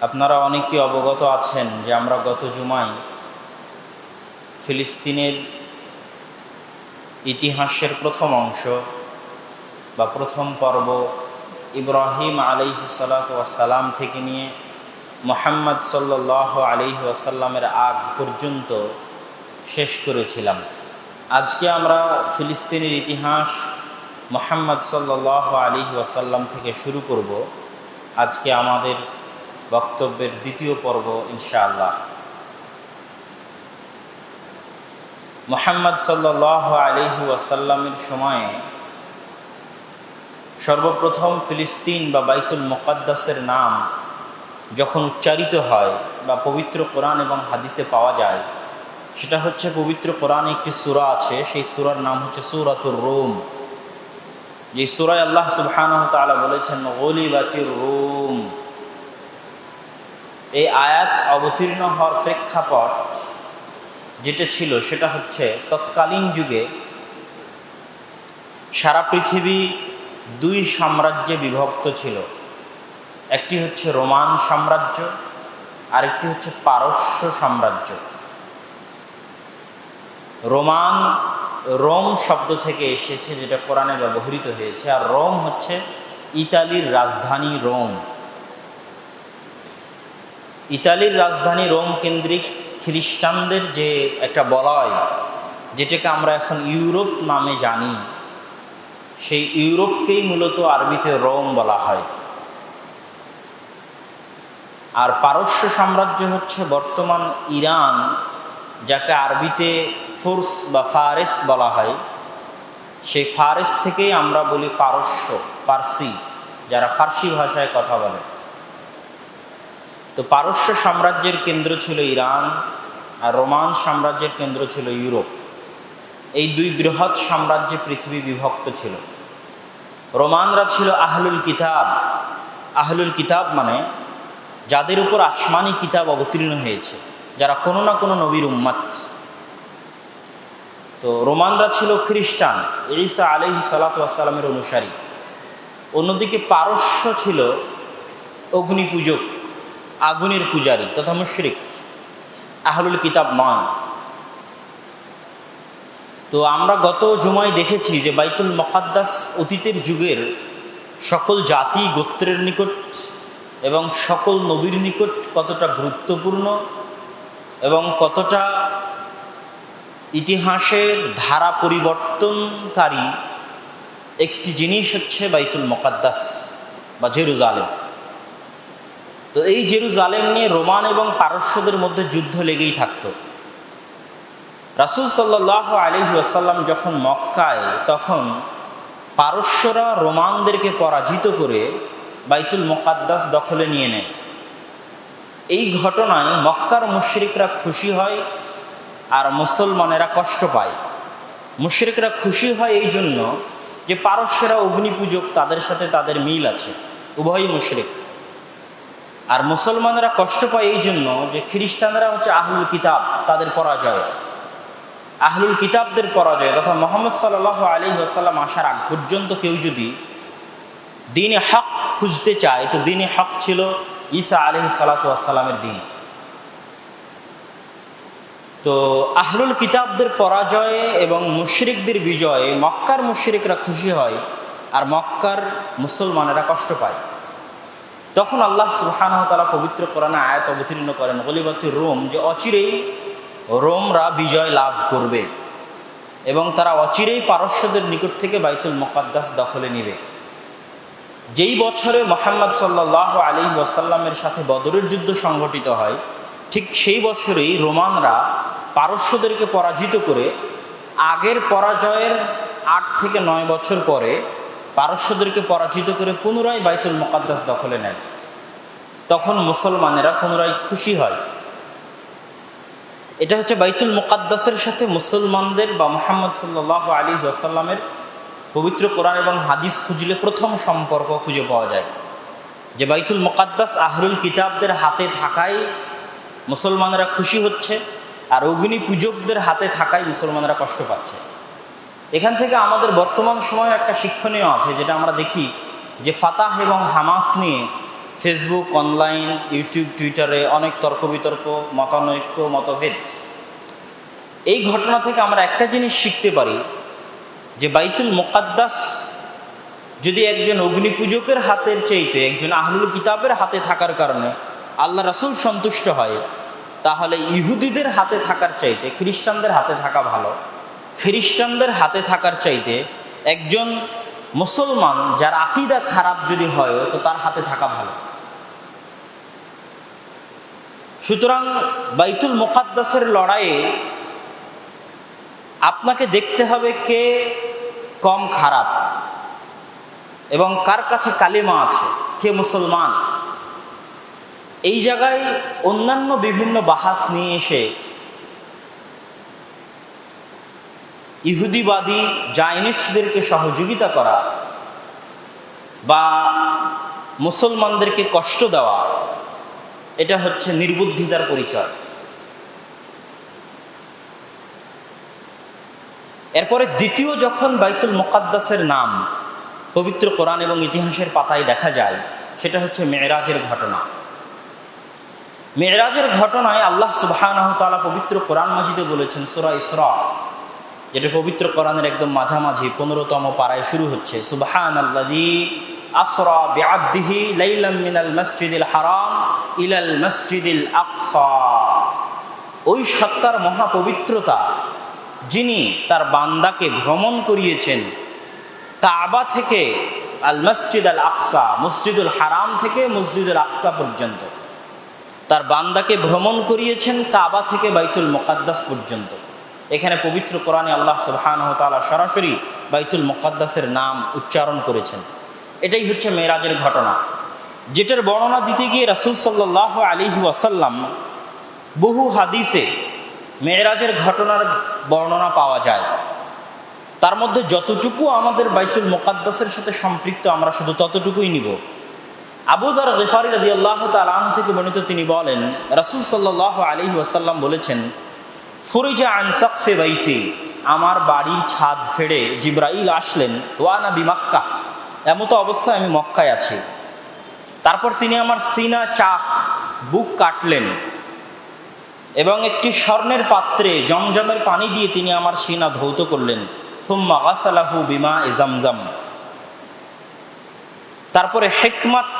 আপনারা অনেকেই অবগত আছেন যে আমরা গত জুমায় ফিলিস্তিনের ইতিহাসের প্রথম অংশ বা প্রথম পর্ব ইব্রাহিম আলাইহিস সালাতু ওয়াস সালাম থেকে নিয়ে মুহাম্মদ সাল্লাল্লাহু আলাইহি ওয়াসাল্লামের আগ পর্যন্ত শেষ করেছিলাম। আজকে আমরা ফিলিস্তিনের ইতিহাস মুহাম্মদ সাল্লাল্লাহু আলাইহি ওয়াসাল্লাম থেকে শুরু করব। আজকে আমাদের বক্তব্যের দ্বিতীয় পর্ব ইনশাআল্লাহ। মুহাম্মদ সাল্লাল্লাহু আলাইহি ওয়াসাল্লামের সময়ে সর্বপ্রথম ফিলিস্তিন বা বাইতুল মুকাদ্দাসের নাম যখন উচ্চারিত হয় বা পবিত্র কোরআন এবং হাদিসে পাওয়া যায়, সেটা হচ্ছে পবিত্র কোরআনে একটি সূরা আছে, সেই সূরার নাম হচ্ছে সূরাতুর রুম। যে সূরায় আল্লাহ সুবহানাহু ওয়া তাআলা বলেছেন গলিবাতির রুম। এই আয়াত অবতীর্ণ হওয়ার প্রেক্ষাপট যেটা ছিল সেটা হচ্ছে তৎকালীন যুগে সারা পৃথিবী দুই সাম্রাজ্যে বিভক্ত ছিল। একটি হচ্ছে রোমান সাম্রাজ্য, আরেকটি হচ্ছে পারস্য সাম্রাজ্য। রোম শব্দ থেকে এসেছে, যেটা কোরআনে ব্যবহৃত হয়েছে, আর রোম হচ্ছে ইতালির রাজধানী রোম। ইতালির রাজধানী রোম কেন্দ্রিক খ্রিস্টানদের যে একটা বলয়, যেটাকে আমরা এখন ইউরোপ নামে জানি, সেই ইউরোপকেই মূলত আরবিতে রোম বলা হয়। আর পারস্য সাম্রাজ্য হচ্ছে বর্তমান ইরান, যাকে আরবিতে ফোর্স বা ফারেস বলা হয়। সেই ফারেস থেকেই আমরা বলি পারস্য, পারসি, যারা ফার্সি ভাষায় কথা বলে। তো পারস্য সাম্রাজ্যের কেন্দ্র ছিল ইরান, আর রোমান সাম্রাজ্যের কেন্দ্র ছিল ইউরোপ। এই দুই বৃহৎ সাম্রাজ্যে পৃথিবী বিভক্ত ছিল। রোমানরা ছিল আহলুল কিতাব। আহলুল কিতাব মানে যাদের উপর আসমানি কিতাব অবতীর্ণ হয়েছে, যারা কোনো না কোনো নবীর উম্মত। তো রোমানরা ছিল খ্রিস্টান, ঈসা আলাইহিস সালাতু ওয়াস সালামের অনুসারী। অন্যদিকে পারস্য ছিল অগ্নিপূজক, আগুনের পূজারী তথা মুশরিক, আহলুল কিতাব নয়। তো আমরা গত জুমায় দেখেছি যে বাইতুল মুকাদ্দাস অতীতের যুগের সকল জাতি গোত্রের নিকট এবং সকল নবীর নিকট কতটা গুরুত্বপূর্ণ এবং কতটা ইতিহাসের ধারা পরিবর্তনকারী একটি জিনিস হচ্ছে বাইতুল মুকাদ্দাস বা জেরুজালেম। তো এই জেরুজালেম নিয়ে রোমান এবং পারস্যদের মধ্যে যুদ্ধ লেগেই থাকত। রাসূল সাল্লাল্লাহু আলাইহি ওয়াসাল্লাম যখন মক্কায়, তখন পারস্যরা রোমানদেরকে পরাজিত করে বাইতুল মুকাদ্দাস দখলে নিয়ে নেয়। এই ঘটনায় মক্কার মুশরিকরা খুশি হয় আর মুসলমানেরা কষ্ট পায়। মুশরিকরা খুশি হয় এই জন্য যে পারস্যরা অগ্নিপূজক, তাদের সাথে তাদের মিল আছে, উভয়ই মুশরিক। আর মুসলমানেরা কষ্ট পায় এই জন্য যে খ্রিস্টানরা হচ্ছে আহলুল কিতাব, তাদের পরাজয়, আহলুল কিতাবদের পরাজয়। তথা মুহাম্মদ সাল্লাল্লাহু আলাইহি ওয়াসাল্লাম আসার আগ পর্যন্ত কেউ যদি দ্বীনে হক খুঁজতে চায়, তো দ্বীনে হক ছিল ঈসা আলাইহিস সালাতু ওয়াস সালামের দ্বীন। তো আহলুল কিতাবদের পরাজয়ে এবং মুশরিকদের বিজয়ে মক্কার মুশরিকরা খুশি হয় আর মক্কার মুসলমানেরা কষ্ট পায়। তখন আল্লাহ সুবহানাহু ওয়া তাআলা পবিত্র কোরআনে আয়াত অবতীর্ণ করেন গলিবাতির রোম, যে অচিরেই রোমরা বিজয় লাভ করবে এবং তারা অচিরেই পারস্যদের নিকট থেকে বাইতুল মুকাদ্দাস দখলে নেবে। যেই বছরে মুহাম্মদ সাল্লাল্লাহু আলাইহি ওয়াসাল্লামের সাথে বদরের যুদ্ধ সংঘটিত হয়, ঠিক সেই বছরেই রোমানরা পারস্যদেরকে পরাজিত করে, আগের পরাজয়ের 8 থেকে 9 বছর পরে পারস্যদেরকে পরাজিত করে পুনরায় বাইতুল মুকাদ্দাস দখলে নেয়। তখন মুসলমানেরা পুনরায় খুশি হয়। এটা হচ্ছে বাইতুল মুকাদ্দাসের সাথে মুসলমানদের বা মুহাম্মদ সাল্লাল্লাহু আলাইহি ওয়াসাল্লামের পবিত্র কোরআন এবং হাদিস খুঁজলে প্রথম সম্পর্ক খুঁজে পাওয়া যায়, যে বাইতুল মুকাদ্দাস আহলুল কিতাবদের হাতে থাকায় মুসলমানেরা খুশি হচ্ছে, আর অগ্নি পূজকদের হাতে থাকায় মুসলমানেরা কষ্ট পাচ্ছে। এখান থেকে আমাদের বর্তমান সময়ে একটা শিক্ষণীয় আছে, যেটা আমরা দেখি যে ফাতাহ এবং হামাস নিয়ে ফেসবুক, অনলাইন, ইউটিউব, টুইটারে অনেক তর্ক বিতর্ক, মতানৈক্য, মতভেদ। এই ঘটনা থেকে আমরা একটা জিনিস শিখতে পারি যে বাইতুল মুকাদ্দাস যদি একজন অগ্নিপূজকের হাতের চাইতে একজন আহলুল কিতাবের হাতে থাকার কারণে আল্লাহ রাসূল সন্তুষ্ট হয়, তাহলে ইহুদিদের হাতে থাকার চাইতে খ্রিস্টানদের হাতে থাকা ভালো। খ্রিস্টানদের হাতে থাকার চাইতে একজন মুসলমান যার আকীদা খারাপ যদি হয় তো তার হাতে থাকা ভালো। সুতরাং বাইতুল মুকাদ্দাসের লড়াইয়ে আপনাকে দেখতে হবে কে কম খারাপ এবং কার কাছে কালিমা আছে, কে মুসলমান। এই জায়গায় অন্যান্য বিভিন্ন বাহাস নিয়ে এসে ইহুদিবাদী জায়নিস্টদেরকে সহযোগিতা করা বা মুসলমানদেরকে কষ্ট দেওয়া, এটা হচ্ছে নির্বুদ্ধিতার পরিচয়। এরপরে দ্বিতীয় যখন বাইতুল মুকাদ্দাসের নাম পবিত্র কোরআন এবং ইতিহাসের পাতায় দেখা যায়, সেটা হচ্ছে মেরাজের ঘটনা। মেরাজের ঘটনায় আল্লাহ সুবহানাহু ওয়া তাআলা পবিত্র কোরআন মাজিদে বলেছেন, সূরা ইসরা, যেটা পবিত্র কোরআনের একদম মাঝামাঝি 15তম পারায় শুরু হচ্ছে, সুবহানাল্লাযী আসরা বিআবদিহি লাইলাম মিনাল মাসজিদিল হারাম ইলাল মাসজিদিল আকসা। ওই সত্তার মহাপবিত্রতা যিনি তার বান্দাকে ভ্রমণ করিয়েছেন কাবা থেকে আল মসজিদ আল আকসা, মসজিদুল হারাম থেকে মসজিদুল আকসা পর্যন্ত। তার বান্দাকে ভ্রমণ করিয়েছেন কাবা থেকে বাইতুল মুকাদ্দাস পর্যন্ত। এখানে পবিত্র কোরআনে আল্লাহ সুবহানাহু ওয়া তাআলা সরাসরি বাইতুল মুকাদ্দাসের নাম উচ্চারণ করেছেন। এটাই হচ্ছে মেরাজের ঘটনা, যেটার বর্ণনা দিতে গিয়ে রাসূল সাল্লাল্লাহু আলাইহি ওয়াসাল্লাম বহু হাদিসে মেরাজের ঘটনার বর্ণনা পাওয়া যায়। তার মধ্যে যতটুকু আমাদের বাইতুল মুকাদ্দাসের সাথে সম্পৃক্ত আমরা শুধু ততটুকুই নিব। আবু যার গিফারী রাদিয়াল্লাহু তাআলা আনহু থেকে বর্ণিত, তিনি বলেন রাসূল সাল্লাল্লাহু আলাইহি ওয়াসাল্লাম বলেছেন, ফুরিজা আন সাকফি বাইতি, আমার বাড়ির ছাদ ফেড়ে জিবরাইল আসলেন, ওয়ানা বিমাক্কা, এমতো অবস্থায় আমি মক্কায় আছি। তারপর তিনি আমার সিনা চাক বুক কাটলেন এবং একটি স্বর্ণের পাত্রে জমজমের পানি দিয়ে তিনি আমার সিনা ধৌত করলেন। সুম্মা গাসালাহু বিমা'i জামজাম। তারপরে হিকমত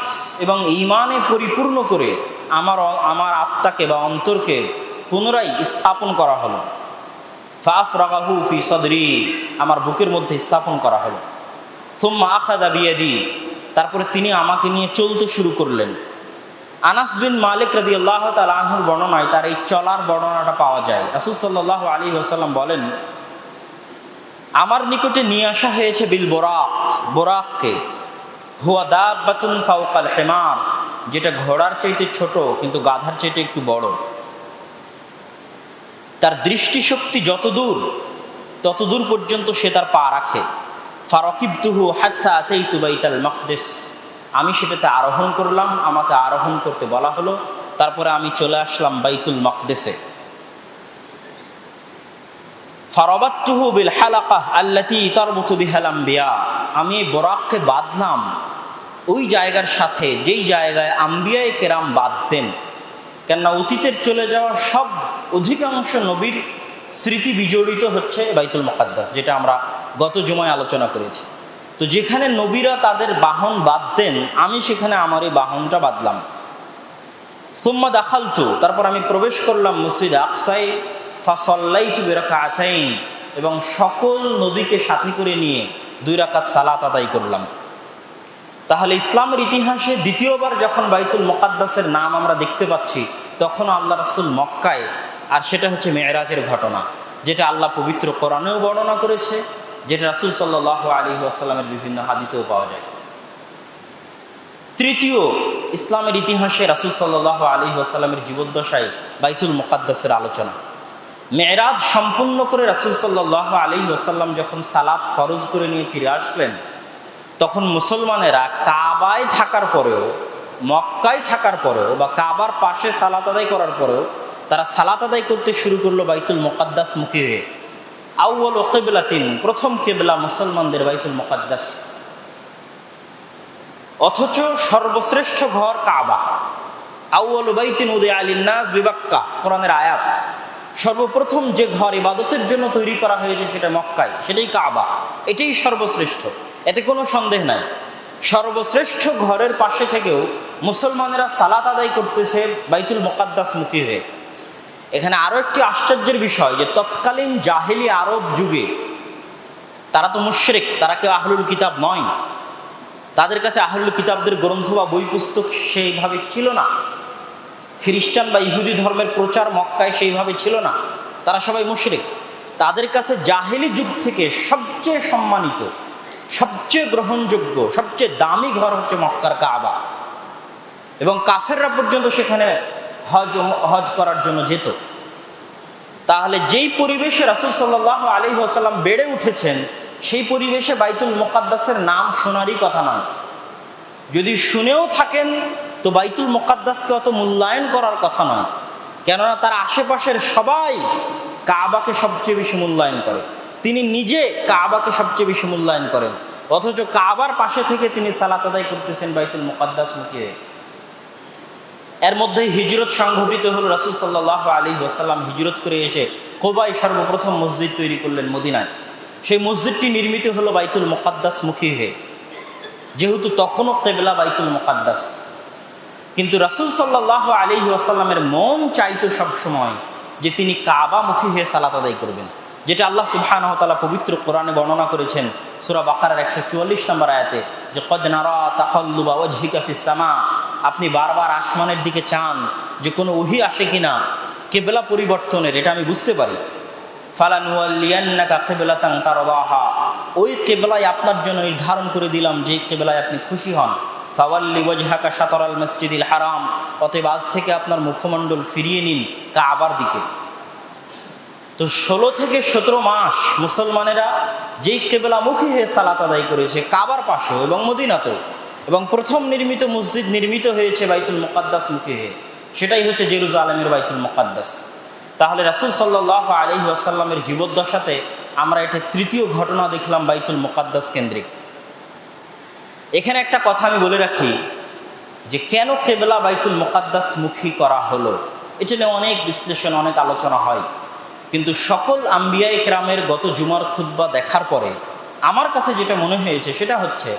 এবং ঈমানে পরিপূর্ণ করে আমার আত্মাকে বা অন্তরকে পুনরায় স্থাপন করা হলো। ফাফরাগাহু ফি সদরি, আমার বুকের মধ্যে স্থাপন করা হলো। সুম্মা আখাযা বিয়াদি, তারপরে তিনি আমাকে নিয়ে চলতে শুরু করলেন। আনাস বিন মালিক রাদিয়াল্লাহু তাআলা আনহুর বর্ণনায় তার এই চলার বর্ণনাটা পাওয়া যায়। রাসূল সাল্লাল্লাহু আলাইহি ওয়াসাল্লাম বলেন, আমার নিকটে নিয়ে আসা হয়েছে বিল বোরাক, বোরাককে, হুয়া দাব্বাতুন ফাওকাল হিমার, যেটা ঘোড়ার চাইতে ছোট কিন্তু গাধার চাইতে একটু বড়। তার দৃষ্টিশক্তি তত দূর পর্যন্ত সে তার পা রাখে। ফারাকিবতুহু হাত্তা আতাইতু বাইতাল মাকদিস, আমি সেটাতে আরোহণ করলাম, আমাকে আরোহণ করতে বলা হলো। তারপরে আমি চলে আসলাম বাইতুল মাকদিসে। ফারাবাতুহু বিল হালাকাহ আল্লাতী তারবুতু বিহাল আম্বিয়া, আমি বোরাককে বাঁধলাম ওই জায়গার সাথে যেই জায়গায় আম্বিয়ায়ে কেরাম বাঁধতেন। কেননা অতীতের চলে যাওয়া সব অধিকাংশ নবীর স্মৃতি বিজড়িত হচ্ছে বাইতুল মুকাদ্দাস, যেটা আমরা গত জুমায় আলোচনা করেছি। তো যেখানে নবীরা তাদের বাহন বাঁধতেন, আমি সেখানে আমার এই বাহনটা বাঁধলাম। সুম্মা দাখালতু, তারপর আমি প্রবেশ করলাম মসজিদ আকসায়। ফাসাল্লাইতু বিরাকাতাইন, এবং সকল নবীকে সাথে করে নিয়ে 2 রাকাত সালাত আদায় করলাম। তাহলে ইসলামের ইতিহাসে দ্বিতীয়বার যখন বাইতুল মুকাদ্দাসের নাম আমরা দেখতে পাচ্ছি, তখন আল্লাহ রাসূল মক্কায়, আর সেটা হচ্ছে মেরাজের ঘটনা, যেটা আল্লাহ পবিত্র কোরআনেও বর্ণনা করেছে, যেটা রাসূল সাল্লাল্লাহু আলাইহি ওয়াসাল্লামের বিভিন্ন হাদিসেও পাওয়া যায়। তৃতীয়, ইসলামের ইতিহাসে রাসূল সাল্লাল্লাহু আলাইহি ওয়াসাল্লামের জীবদ্দশায় বাইতুল মুকাদ্দাসের আলোচনা। মেরাজ সম্পূর্ণ করে রাসূল সাল্লাল্লাহু আলাইহি ওয়াসাল্লাম যখন সালাত ফরজ করে নিয়ে ফিরে আসলেন, তখন মুসলমানেরা কাবায় থাকার পরেও, মক্কায় থাকার পরেও বা কাবার পাশে সালাত আদায় করার পরেও তারা সালাত আদায় করতে শুরু করলো বাইতুল মুকাদ্দাস মুখী হয়ে। আউয়াল কিবলাতিন, প্রথম কিবলা মুসলমানদের বাইতুল মুকাদ্দাস। অথচ সর্বশ্রেষ্ঠ ঘর কাবা। আউয়ালু বাইতিন উদিআ লিন-নাস বিবাক্কা, কোরআনের আয়াত। সর্বপ্রথম যে ঘর ইবাদতের জন্য তৈরি করা হয়েছে সেটা মক্কায়, সেটাই কাবা। এটাই সর্বশ্রেষ্ঠ, এতে কোনো সন্দেহ নাই। সর্বশ্রেষ্ঠ ঘরের পাশে থেকেও মুসলমানেরা সালাত আদায় করতেছে বাইতুল মুকাদ্দাস মুখী হয়ে। এখানে আরও একটি আশ্চর্যের বিষয় যে তৎকালীন জাহেলি আরব যুগে তারা তো মুশরিক, তারা কেউ আহলুল কিতাব নয়। তাদের কাছে আহলুল কিতাবদের গ্রন্থ বা বই পুস্তক সেইভাবে ছিল না। খ্রিস্টান বা ইহুদি ধর্মের প্রচার মক্কায় সেইভাবে ছিল না, তারা সবাই মুশরিক। তাদের কাছে জাহেলি যুগ থেকে সবচেয়ে সম্মানিত, সবচেয়ে গ্রহণযোগ্য, সবচেয়ে দামি ঘর হচ্ছে মক্কার কাবা। এবং কাফেররা পর্যন্ত সেখানে হজ করার জন্য যেত। তাহলে যেই পরিবেশে রাসূল সাল্লাল্লাহু আলাইহি ওয়াসাল্লাম বেড়ে উঠেছেন, সেই পরিবেশে বাইতুল মুকাদ্দাসের নাম শোনারই কথা নয়। যদি শুনেও থাকেন তো বাইতুল মুকাদ্দাসকে অত মূল্যায়ন করার কথা নয়, কেননা তার আশেপাশের সবাই কাবাকে সবচেয়ে বেশি মূল্যায়ন করে। তিনি নিজে কাবাকে সবচেয়ে বেশি মূল্যায়ন করেন, অথচ কাবার পাশে থেকে তিনি সালাত আদায় করতেছেন বাইতুল মুকাদ্দাস মুখে। এর মধ্যে হিজরত সংঘটিত হলো। রাসূল সাল্লাল্লাহু আলাইহি ওয়াসাল্লাম হিজরত করে এসে কুবায় সর্বপ্রথম মসজিদ তৈরি করলেন মদিনায়। সেই মসজিদটি নির্মিত হলো বাইতুল মুকাদ্দাস মুখী হয়ে, যেহেতু তখনও কিবলা বাইতুল মুকাদ্দাস। কিন্তু রাসূল সাল্লাল্লাহু আলাইহি ওয়াসাল্লামের মন চাইতো সবসময় যে তিনি কাবামুখী হয়ে সালাত আদায় করবেন, যেটা আল্লাহ সুবহানাহু ওয়া তাআলা পবিত্র কোরআনে বর্ণনা করেছেন সূরা বাকারার 144 নম্বর আয়াতে, যে কদ নারা তাকাল্লুবা ওয়াজহিকা ফিস সামা, আপনি বারবার আসমানের দিকে চান যে কোনো ওহী আসে কিনা কিবলা পরিবর্তনের, এটা আমি বুঝতে পারি। ফালানুওয়াল্লিয়ান্নাকা কিবলাতান তারদাহা, ওই কিবলাই আপনার জন্য নির্ধারণ করে দিলাম যে কিবলায় আপনি খুশি হন। ফাওয়াল্লি ওয়াজহাকা শাতরাল মসজিদিল হারাম, অতএব আজ থেকে আপনার মুখমণ্ডল ফিরিয়ে নিন কাবার দিকে। তো 16 থেকে 17 মাস মুসলমানেরা যেই কিবলামুখী হয়ে সালাত আদায় করেছে কাবার পাশেও এবং মদিনাতেও, এবং প্রথম নির্মিত মসজিদ নির্মিত হয়েছে বাইতুল মুকাদ্দাস মুখী হয়ে, সেটাই হচ্ছে জেরুজালেমের বাইতুল মুকাদ্দাস। তাহলে রাসূল সাল্লাল্লাহু আলাইহি ওয়াসাল্লামের জীবদ্দশাতে আমরা এটা তৃতীয় ঘটনা দেখলাম বাইতুল মুকাদ্দাস কেন্দ্রিক। এখানে একটা কথা আমি বলে রাখি যে কেন কিবলা বাইতুল মুকাদ্দাস মুখী করা হলো, এটা নিয়ে অনেক বিশ্লেষণ, অনেক আলোচনা হয়। কিন্তু সকল আম্বিয়া ইকরামের গত জুমার খুতবা দেখার পরে আমার কাছে যেটা মনে হয়েছে সেটা হচ্ছে,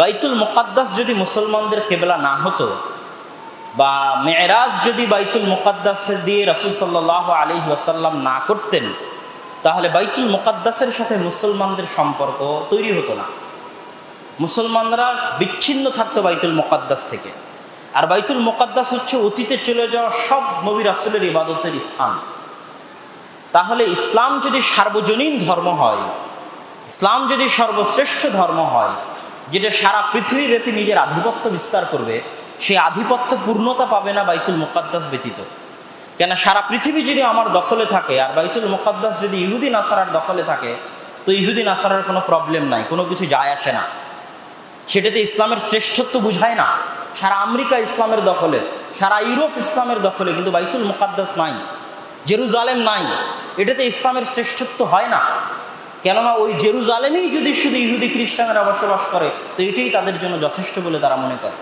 বাইতুল মুকাদ্দাস যদি মুসলমানদের কিবলা না হতো, বা মেরাজ যদি বাইতুল মুকাদ্দাসের দিয়ে রাসূল সাল্লাল্লাহু আলাইহি ওয়াসাল্লাম না করতেন, তাহলে বাইতুল মুকাদ্দাসের সাথে মুসলমানদের সম্পর্ক তৈরি হতো না। মুসলমানরা বিচ্ছিন্ন থাকতো বাইতুল মুকাদ্দাস থেকে। আর বাইতুল মুকাদ্দাস হচ্ছে অতীতে চলে যাওয়া সব নবী রাসূলের ইবাদতের স্থান। তাহলে ইসলাম যদি সার্বজনীন ধর্ম হয়, ইসলাম যদি সর্বশ্রেষ্ঠ ধর্ম হয়, যেটা সারা পৃথিবীব্যাপী নিজের আধিপত্য বিস্তার করবে, সেই আধিপত্য পূর্ণতা পাবে না বাইতুল মুকাদ্দাস ব্যতীত। কেন সারা পৃথিবী যদি আমার দখলে থাকে আর বাইতুল মুকাদ্দাস যদি ইহুদি নাসারার দখলে থাকে, তো ইহুদি নাসারার কোনো প্রবলেম নাই, কোনো কিছু যায় আসে না, সেটাতে ইসলামের শ্রেষ্ঠত্ব বুঝায় না। সারা আমেরিকা ইসলামের দখলে, সারা ইউরোপ ইসলামের দখলে, কিন্তু বাইতুল মুকাদ্দাস নাই, জেরুজালেম নাই, এটাতে ইসলামের শ্রেষ্ঠত্ব হয় না। কেননা ওই জেরুজালেমেই যদি শুধু ইহুদি খ্রিস্টানরা বসবাস করে, তো এটাই তাদের জন্য যথেষ্ট বলে তারা মনে করে।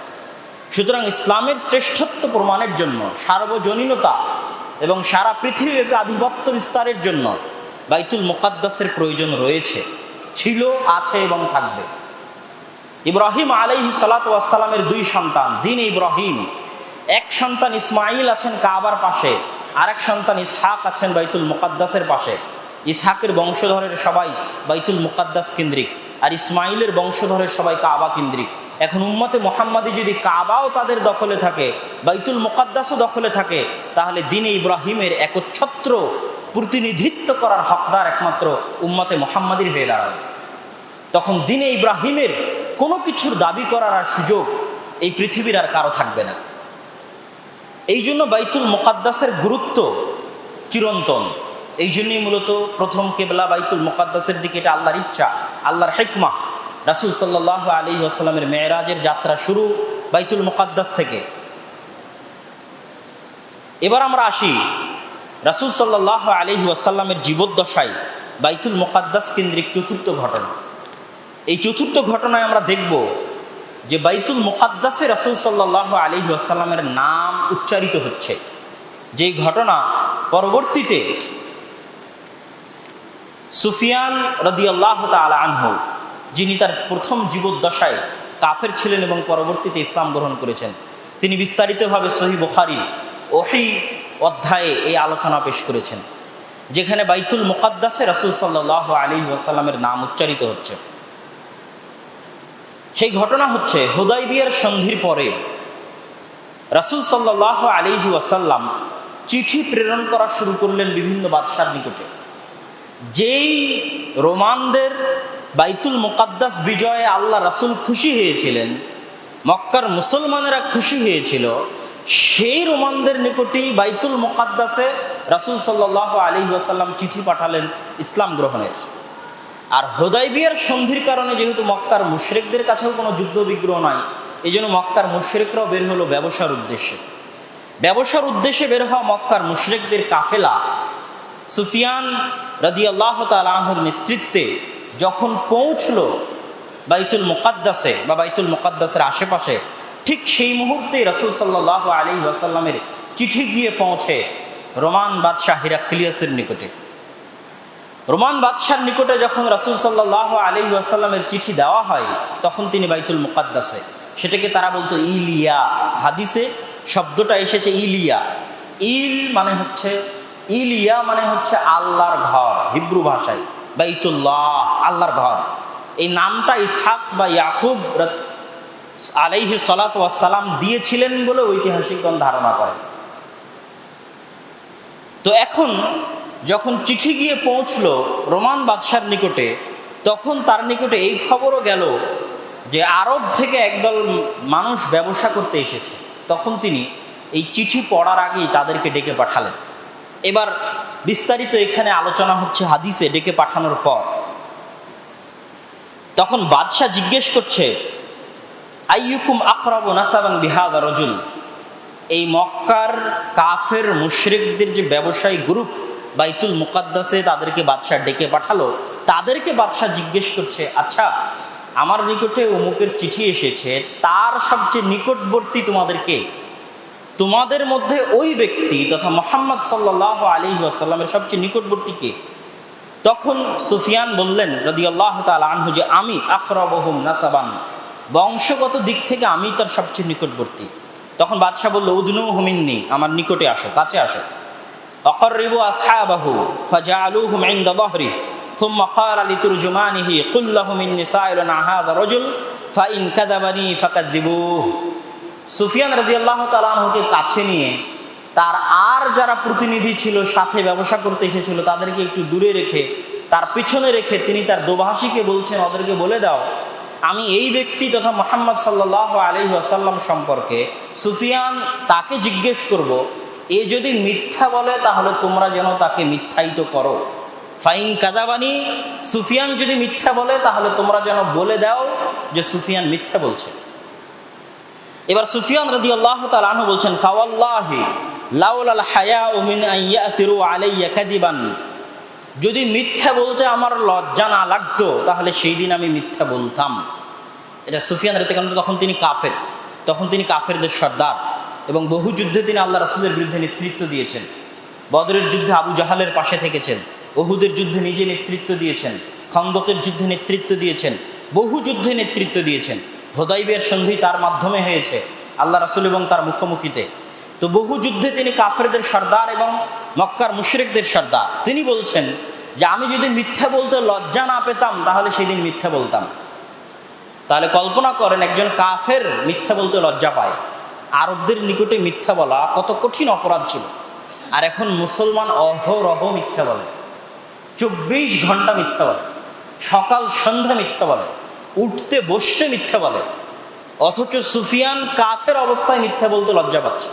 সুতরাং ইসলামের শ্রেষ্ঠত্ব প্রমাণের জন্য, সার্বজনীনতা এবং সারা পৃথিবীব্যাপী আধিপত্য বিস্তারের জন্য বাইতুল মুকাদ্দাসের প্রয়োজন রয়েছে, ছিল, আছে এবং থাকবে। ইব্রাহিম আলাইহিস সালাতু ওয়াস সালামের 2 সন্তান, দ্বীন ইব্রাহিম, এক সন্তান ইসমাইল আছেন কাবার পাশে, আরেক সন্তান ইসহাক আছেন বাইতুল মুকাদ্দাসের পাশে। ইসহাকের বংশধরের সবাই বাইতুল মুকাদ্দাস কেন্দ্রিক, আর ইসমাইলের বংশধরের সবাই কাবা কেন্দ্রিক। এখন উম্মতে মুহাম্মাদি যদি কাবাও তাদের দখলে থাকে, বাইতুল মুকাদ্দাসও দখলে থাকে, তাহলে দ্বীনে ইব্রাহিমের একচ্ছত্র প্রতিনিধিত্ব করার হকদার একমাত্র উম্মতে মুহাম্মাদির হয়ে দাঁড়াবে। তখন দ্বীনে ইব্রাহিমের কোনো কিছুর দাবি করার আর সুযোগ এই পৃথিবীর আর কারো থাকবে না। এই জন্য বাইতুল মুকাদ্দাসের গুরুত্ব চিরন্তন। এই জন্যই মূলত প্রথম কিবলা বাইতুল মুকাদ্দাসের দিকে, এটা আল্লাহর ইচ্ছা, আল্লাহর হিকমা। রাসূল সাল্লাল্লাহু আলাইহি ওয়াসাল্লামের মেরাজের যাত্রা শুরু বাইতুল মুকাদ্দাস থেকে। এবার আমরা আসি রাসূল সাল্লাল্লাহু আলাইহি ওয়াসাল্লামের জীবদ্দশায় বাইতুল মুকাদ্দাস কেন্দ্রিক চতুর্থ ঘটনা। এই চতুর্থ ঘটনায় আমরা দেখব যে বাইতুল মুকাদ্দাসে রাসূল সাল্লাল্লাহু আলাইহি ওয়াসাল্লামের নাম উচ্চারিত হচ্ছে, যেই ঘটনা পরবর্তীতে সুফিয়ান রাদিয়াল্লাহু তাআলা আনহু, যিনি তার প্রথম জীবদ্দশায় কাফের ছিলেন এবং পরবর্তীতে ইসলাম গ্রহণ করেছেন, তিনি বিস্তারিতভাবে সহিহ বুখারীর ওহী অধ্যায়ে এই আলোচনা পেশ করেছেন, যেখানে বাইতুল মুকাদ্দাসে রাসূল সাল্লাল্লাহু আলাইহি ওয়াসাল্লামের নাম উচ্চারিত হচ্ছে। সেই ঘটনা হচ্ছে হুদাইবিয়ার সন্ধির পরে রাসূল সাল্লাল্লাহু আলাইহি ওয়াসাল্লাম চিঠি প্রেরণ করা শুরু করলেন বিভিন্ন বাদশার নিকটে। যেই রোমানদের বাইতুল মুকাদ্দাস বিজয়ে আল্লাহ রাসূল খুশি হয়েছিলেন, মক্কার মুসলমানেরা খুশি হয়েছিল, সেই রোমানদের নিকটেই বাইতুল মুকাদ্দাসে রাসূল সাল্লাল্লাহু আলাইহি ওয়াসাল্লাম চিঠি পাঠালেন ইসলাম গ্রহণের। আর হুদাইবিয়ার সন্ধির কারণে যেহেতু মক্কার মুশরিকদের কাছেও কোনো যুদ্ধ বিগ্রহ নাই, এই জন্য মক্কার মুশরিকরাও বের হলো ব্যবসার উদ্দেশ্যে। ব্যবসার উদ্দেশ্যে বের হওয়া মক্কার মুশরিকদের কাফেলা সুফিয়ান রাদিয়াল্লাহু তাআলা আনহুর নেতৃত্বে যখন পৌঁছলো বাইতুল মুকাদ্দাসে বা বাইতুল মুকাদ্দাসের আশেপাশে, ঠিক সেই মুহূর্তে রাসূল সাল্লাল্লাহু আলাইহি ওয়াসাল্লামের চিঠি গিয়ে পৌঁছে রোমান বাদশাহ হিরাক্লিয়াসের নিকটে। রোমান বাদশার নিকটে যখন রাসূল সাল্লাল্লাহু আলাইহি ওয়াসাল্লামের চিঠি দেওয়া হয়, তখন তিনি বাইতুল মুকাদ্দাসে, সেটাকে তারা বলতো ইলিয়া। হাদিসে শব্দটা এসেছে ইলিয়া। ইলিয়া মানে হচ্ছে আল্লাহর ঘর, হিব্রু ভাষায় বাইতুল্লাহ, আল্লাহর ঘর। এই নামটা ইসহাক বা ইয়াকুব আলাইহি সালাতু ওয়াস সালাম দিয়েছিলেন বলে ঐতিহাসিকগণ ধারণা করেন। তো এখন যখন চিঠি গিয়ে পৌঁছলো রোমান বাদশার নিকটে, তখন তার নিকটে এই খবরও গেল যে আরব থেকে একদল মানুষ ব্যবসা করতে এসেছে। তখন তিনি এই চিঠি পড়ার আগেই তাদেরকে ডেকে পাঠালেন। এবার বিস্তারিত এখানে আলোচনা হচ্ছে হাদিসে ডেকে পাঠানোর পর। তখন বাদশাহ জিজ্ঞেস করছে, আইয়ুকুম আকরাবু নাসাবান বিহাযা রাজুল। এই মক্কার কাফের মুশরিকদের যে ব্যবসায়ী গ্রুপ বাইতুল মুকাদ্দাসে তাদেরকে বাদশাহ ডেকে পাঠালো, তাদেরকে বাদশাহ জিজ্ঞেস করছে, আচ্ছা আমার নিকটে অমুকের চিঠি এসেছে, তার সবচেয়ে নিকটবর্তী তোমাদেরকে, তোমাদের মধ্যে ওই ব্যক্তি তথা মুহাম্মদ সাল্লাল্লাহু আলাইহি ওয়াসাল্লামের সবচেয়ে নিকটবর্তী কে? তখন সুফিয়ান বললেন রাদিয়াল্লাহু তাআলা আনহু যে আমি আকরাবুহুম নাসাবান, বংশগত দিক থেকে আমি তার সবচেয়ে নিকটবর্তী। তখন বাদশাহ বলল, উদনুহু মিন্নি, আমার নিকটে আসো, কাছে আসো। আকাররিবু আসহাবাহু ফাজআলুহুম ইনদা যাহরি সুম্মা ক্বালা লিতুরজুমানিহি কুল লাহুম ইন্নী সাইলুন আন হাযা রাজুল ফাইন কাযাবানি ফাকাযযিবুহু। সুফিয়ান রাদিয়াল্লাহু তাআলা আনহুকে কাছে নিয়ে তার আর যারা প্রতিনিধি ছিল, সাথে ব্যবসা করতে এসেছিল, তাদেরকে একটু দূরে রেখে, তার পিছনে রেখে তিনি তার দোভাষীকে বলছেন, ওদেরকে বলে দাও আমি এই ব্যক্তি তথা মুহাম্মদ সাল্লাল্লাহু আলাইহি ওয়াসাল্লাম সম্পর্কে সুফিয়ান তাকে জিজ্ঞেস করব, এ যদি মিথ্যা বলে তাহলে তোমরা যেন তাকে মিথ্যায়িত করো। ফাইন কাযাবানি, সুফিয়ান যদি মিথ্যা বলে তাহলে তোমরা যেন বলে দাও যে সুফিয়ান মিথ্যা বলছে। এবার সুফিয়ান রাদিয়াল্লাহু তাআলা আনহু বলছেন, ফাওয়াল্লাহি লাউলাল হায়াউ মিন আন ইয়াসিরু আলাইয়া কাযিবান, যদি মিথ্যা বলতে আমার লজ্জা না লাগতো তাহলে সেই দিন আমি মিথ্যা বলতাম। এটা সুফিয়ান রাদিয়াল্লাহু তাআলা, তখন তিনি কাফের, তখন তিনি কাফেরদের সর্দার এবং বহু যুদ্ধে তিনি আল্লাহ রাসূলের বিরুদ্ধে নেতৃত্ব দিয়েছেন। বদরের যুদ্ধে আবু জাহালের পাশে থেকেছেন, উহুদের যুদ্ধে নিজে নেতৃত্ব দিয়েছেন, খন্দকের যুদ্ধে নেতৃত্ব দিয়েছেন, বহু যুদ্ধে নেতৃত্ব দিয়েছেন। হুদাইবিয়ার সন্ধি তার মাধ্যমে হয়েছে আল্লাহ রাসূল এবং তার মুখোমুখিতে। তো বহু যুদ্ধে তিনি কাফেরদের সর্দার এবং মক্কার মুশরিকদের সর্দার। তিনি বলছেন যে আমি যদি মিথ্যা বলতে লজ্জা না পেতাম তাহলে সেই দিন মিথ্যা বলতাম। তাহলে কল্পনা করেন একজন কাফের মিথ্যা বলতে লজ্জা পায়, আরবদের নিকটে মিথ্যা বলা কত কঠিন অপরাধ ছিল। আর এখন মুসলমান অহরহ মিথ্যা বলে, 24 ঘন্টা মিথ্যা বলে, সকাল সন্ধ্যা মিথ্যা বলে, উঠতে বসতে মিথ্যা বলে, অথচ সুফিয়ান কাফের অবস্থায় মিথ্যা বলতে লজ্জা পাচ্ছে।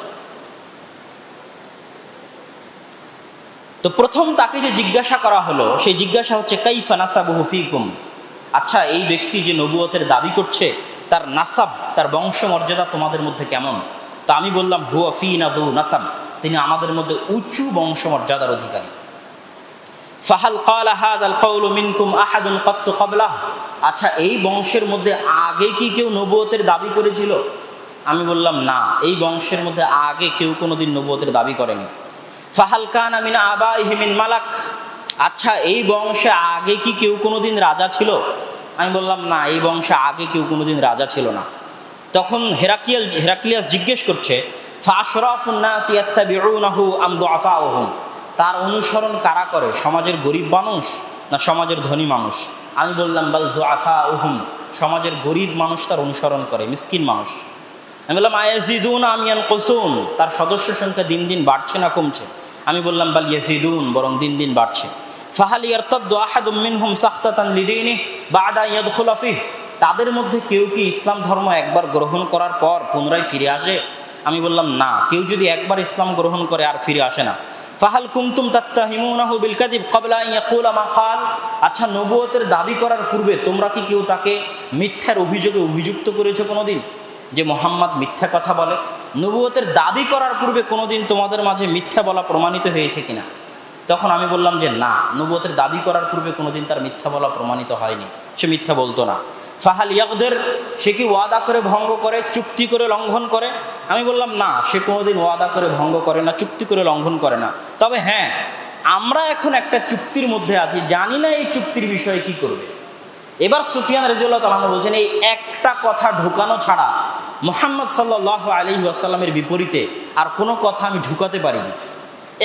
তো প্রথম তাকে যে জিজ্ঞাসা করা হলো, সেই জিজ্ঞাসা হচ্ছে কাইফা নাসাবুহু ফীকুম, আচ্ছা এই ব্যক্তি যে নবুয়তের দাবি করছে তার নাসাব, তার বংশমর্যাদা তোমাদের মধ্যে কেমন? তা আমি বললাম হুয়া ফীনা যু নাসাব, তিনি আমাদের মধ্যে উঁচু বংশমর্যাদার অধিকারী। ফাহাল ক্বালা হাযাল কওলু মিনকুম আহাদুন ক্বাত্তু ক্বাবলাহ, আচ্ছা এই বংশের মধ্যে আগে কি কেউ নবুয়তের দাবি করেছিল? আমি বললাম না, এই বংশের মধ্যে আগে কেউ কোনোদিন নবুয়তের দাবি করেনি। ফাহাল কানা মিন আবাইহি মিন মালাক, আচ্ছা এই বংশে আগে কি কেউ কোনোদিন রাজা ছিল? আমি বললাম না, এই বংশে আগে কেউ কোনোদিন রাজা ছিল না। তখন হেরাক্লিয়াস জিজ্ঞেস করছে, ফাশরাফুন নাস ইয়াত্তাবিউনাহু আম দুআফাউহুম, তার অনুসরণ কারা করে, সমাজের গরিব মানুষ না সমাজের ধনী মানুষ? আমি বললাম বাল দুআফাউহুম, সমাজের গরিব মানুষ তার অনুসরণ করে, মিসকিন মানুষ। আমি বললাম আয়াজিদুনা আম ইয়ানকুসুন, তার সদস্য সংখ্যা দিন দিন বাড়ছে না কমছে? আমি বললাম বাল ইয়াজিদুন, বরং দিন দিন বাড়ছে। ফাহাল ইয়ারতাদ্দু আহাদুম মিনহুম সাখতাতান লিদীনিহি বা'দা ইয়াদখুলা ফিহি, তাদের মধ্যে কেউ কি ইসলাম ধর্ম একবার গ্রহণ করার পর পুনরায় ফিরে আসে? আমি বললাম না, কেউ যদি একবার ইসলাম গ্রহণ করে আর ফিরে আসে না। ফাহাল কুনতুম তাত্তাহিমুনাহু বিল কাযিব ক্বাবলা আন ইয়াকুলা মা ক্বাল, আচ্ছা নবুয়তের দাবি করার পূর্বে তোমরা কি কেউ তাকে মিথ্যার অভিযোগে অভিযুক্ত করেছো কোনোদিন, যে মোহাম্মদ মিথ্যা কথা বলে? নবুয়তের দাবি করার পূর্বে কোনোদিন তোমাদের মাঝে মিথ্যা বলা প্রমাণিত হয়েছে কিনা? তখন আমি বললাম যে না, নবুয়তের দাবি করার পূর্বে কোনোদিন তার মিথ্যা বলা প্রমাণিত হয়নি, সে মিথ্যা বলতো না। ফাহাল ইয়াগদের, সে কি ওয়াদা করে ভঙ্গ করে, চুক্তি করে লঙ্ঘন করে? আমি বললাম না, সে কোনোদিন ওয়াদা করে ভঙ্গ করে না, চুক্তি করে লঙ্ঘন করে না। তবে হ্যাঁ, আমরা এখন একটা চুক্তির মধ্যে আছি, জানি না এই চুক্তির বিষয়ে কি করবে। এবার সুফিয়ান রাদিয়াল্লাহু তাআলা আনহু বলছেন, এই একটা কথা ঢুকানো ছাড়া মুহাম্মদ সাল্লাল্লাহু আলাইহি ওয়াসাল্লামের বিপরীতে আর কোনো কথা আমি ঢুকাতে পারিনি।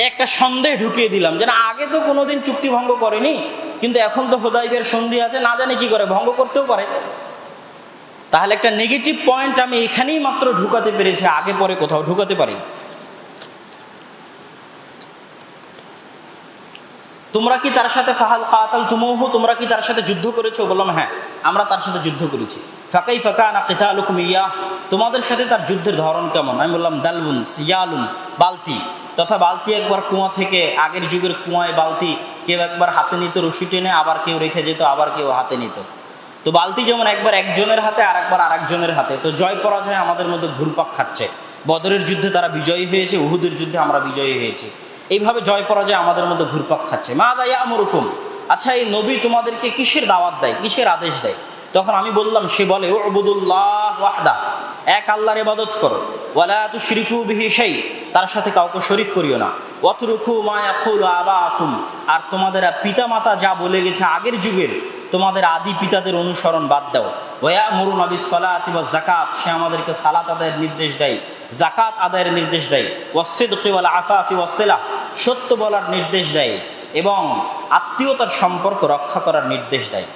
একটা সন্দেহ ঢুকিয়ে দিলাম যে না, আগে তো কোনোদিন চুক্তি ভঙ্গ করেনি, কিন্তু এখন তো হুদায়বিয়ার সন্ধি আছে, না জানি কি করে ভঙ্গ করতেও পারে। তাহলে একটা নেগেটিভ পয়েন্ট আমি এখানেই মাত্র ঢুকাতে পেরেছি, আগে পরে কোথাও ঢুকাতে পারি। তোমরা কি তার সাথে ফাহাল কাতালতুমুহু, তোমরা কি তার সাথে যুদ্ধ করেছো? বললাম হ্যাঁ, আমরা তার সাথে যুদ্ধ করেছি। ফাকাইফা কানা কিতালুকুম ইয়া, তোমাদের সাথে তার যুদ্ধের ধরন কেমন? আমি বললাম দালউন সিয়ালুন, বালতি তথা বালতি একবার কুয়া থেকে, আগের যুগের কুয়ায় বালতি কেউ একবার হাতে নিত রশি টেনে, আবার কেউ রেখে যেত, আবার কেউ হাতে নিত। তো বালতি যেমন একবার একজনের হাতে আর একবার আরেকজনের হাতে, তো জয় পরাজয় আমাদের মধ্যে ঘুরপাক খাচ্ছে। বদরের যুদ্ধে তারা বিজয়ী হয়েছে, উহুদের যুদ্ধে আমরা বিজয়ী হয়েছি, এইভাবে জয় পরাজয় আমাদের মধ্যে ঘুরপাক খাচ্ছে। মাযা ইয়া'মুরুকুম, আচ্ছা এই নবী তোমাদেরকে কিসের দাওয়াত দেয়, কিসের আদেশ দেয়? তখন আমি বললাম, সে বলে উ'বুদুল্লাহ ওয়াহদা, এক আল্লাহর ইবাদত করো, ওয়ালা তুশরিকু বিহি শাই, তার সাথে কাউকে শরীক করিও না, ওয়াতরুকু মা ইয়াকুলু আবাকুম, আর তোমাদের পিতামাতা যা বলে গেছে আগের যুগের তোমাদের আদি পিতাদের অনুসরণ বাদ দাও। ওয়ায়ামুরুনা বিস-সালাতি ওয়াজ-যাকাত, সে আমাদেরকে সালাত আদায়ের নির্দেশ দেয়, যাকাত আদায়ের নির্দেশ দেয়, ওয়াস-সিদকি ওয়াল-আফাফি ওয়াস-সিলা, সত্য বলার নির্দেশ দেয় এবং আত্মীয়তার সম্পর্ক রক্ষা করার নির্দেশ দেয়।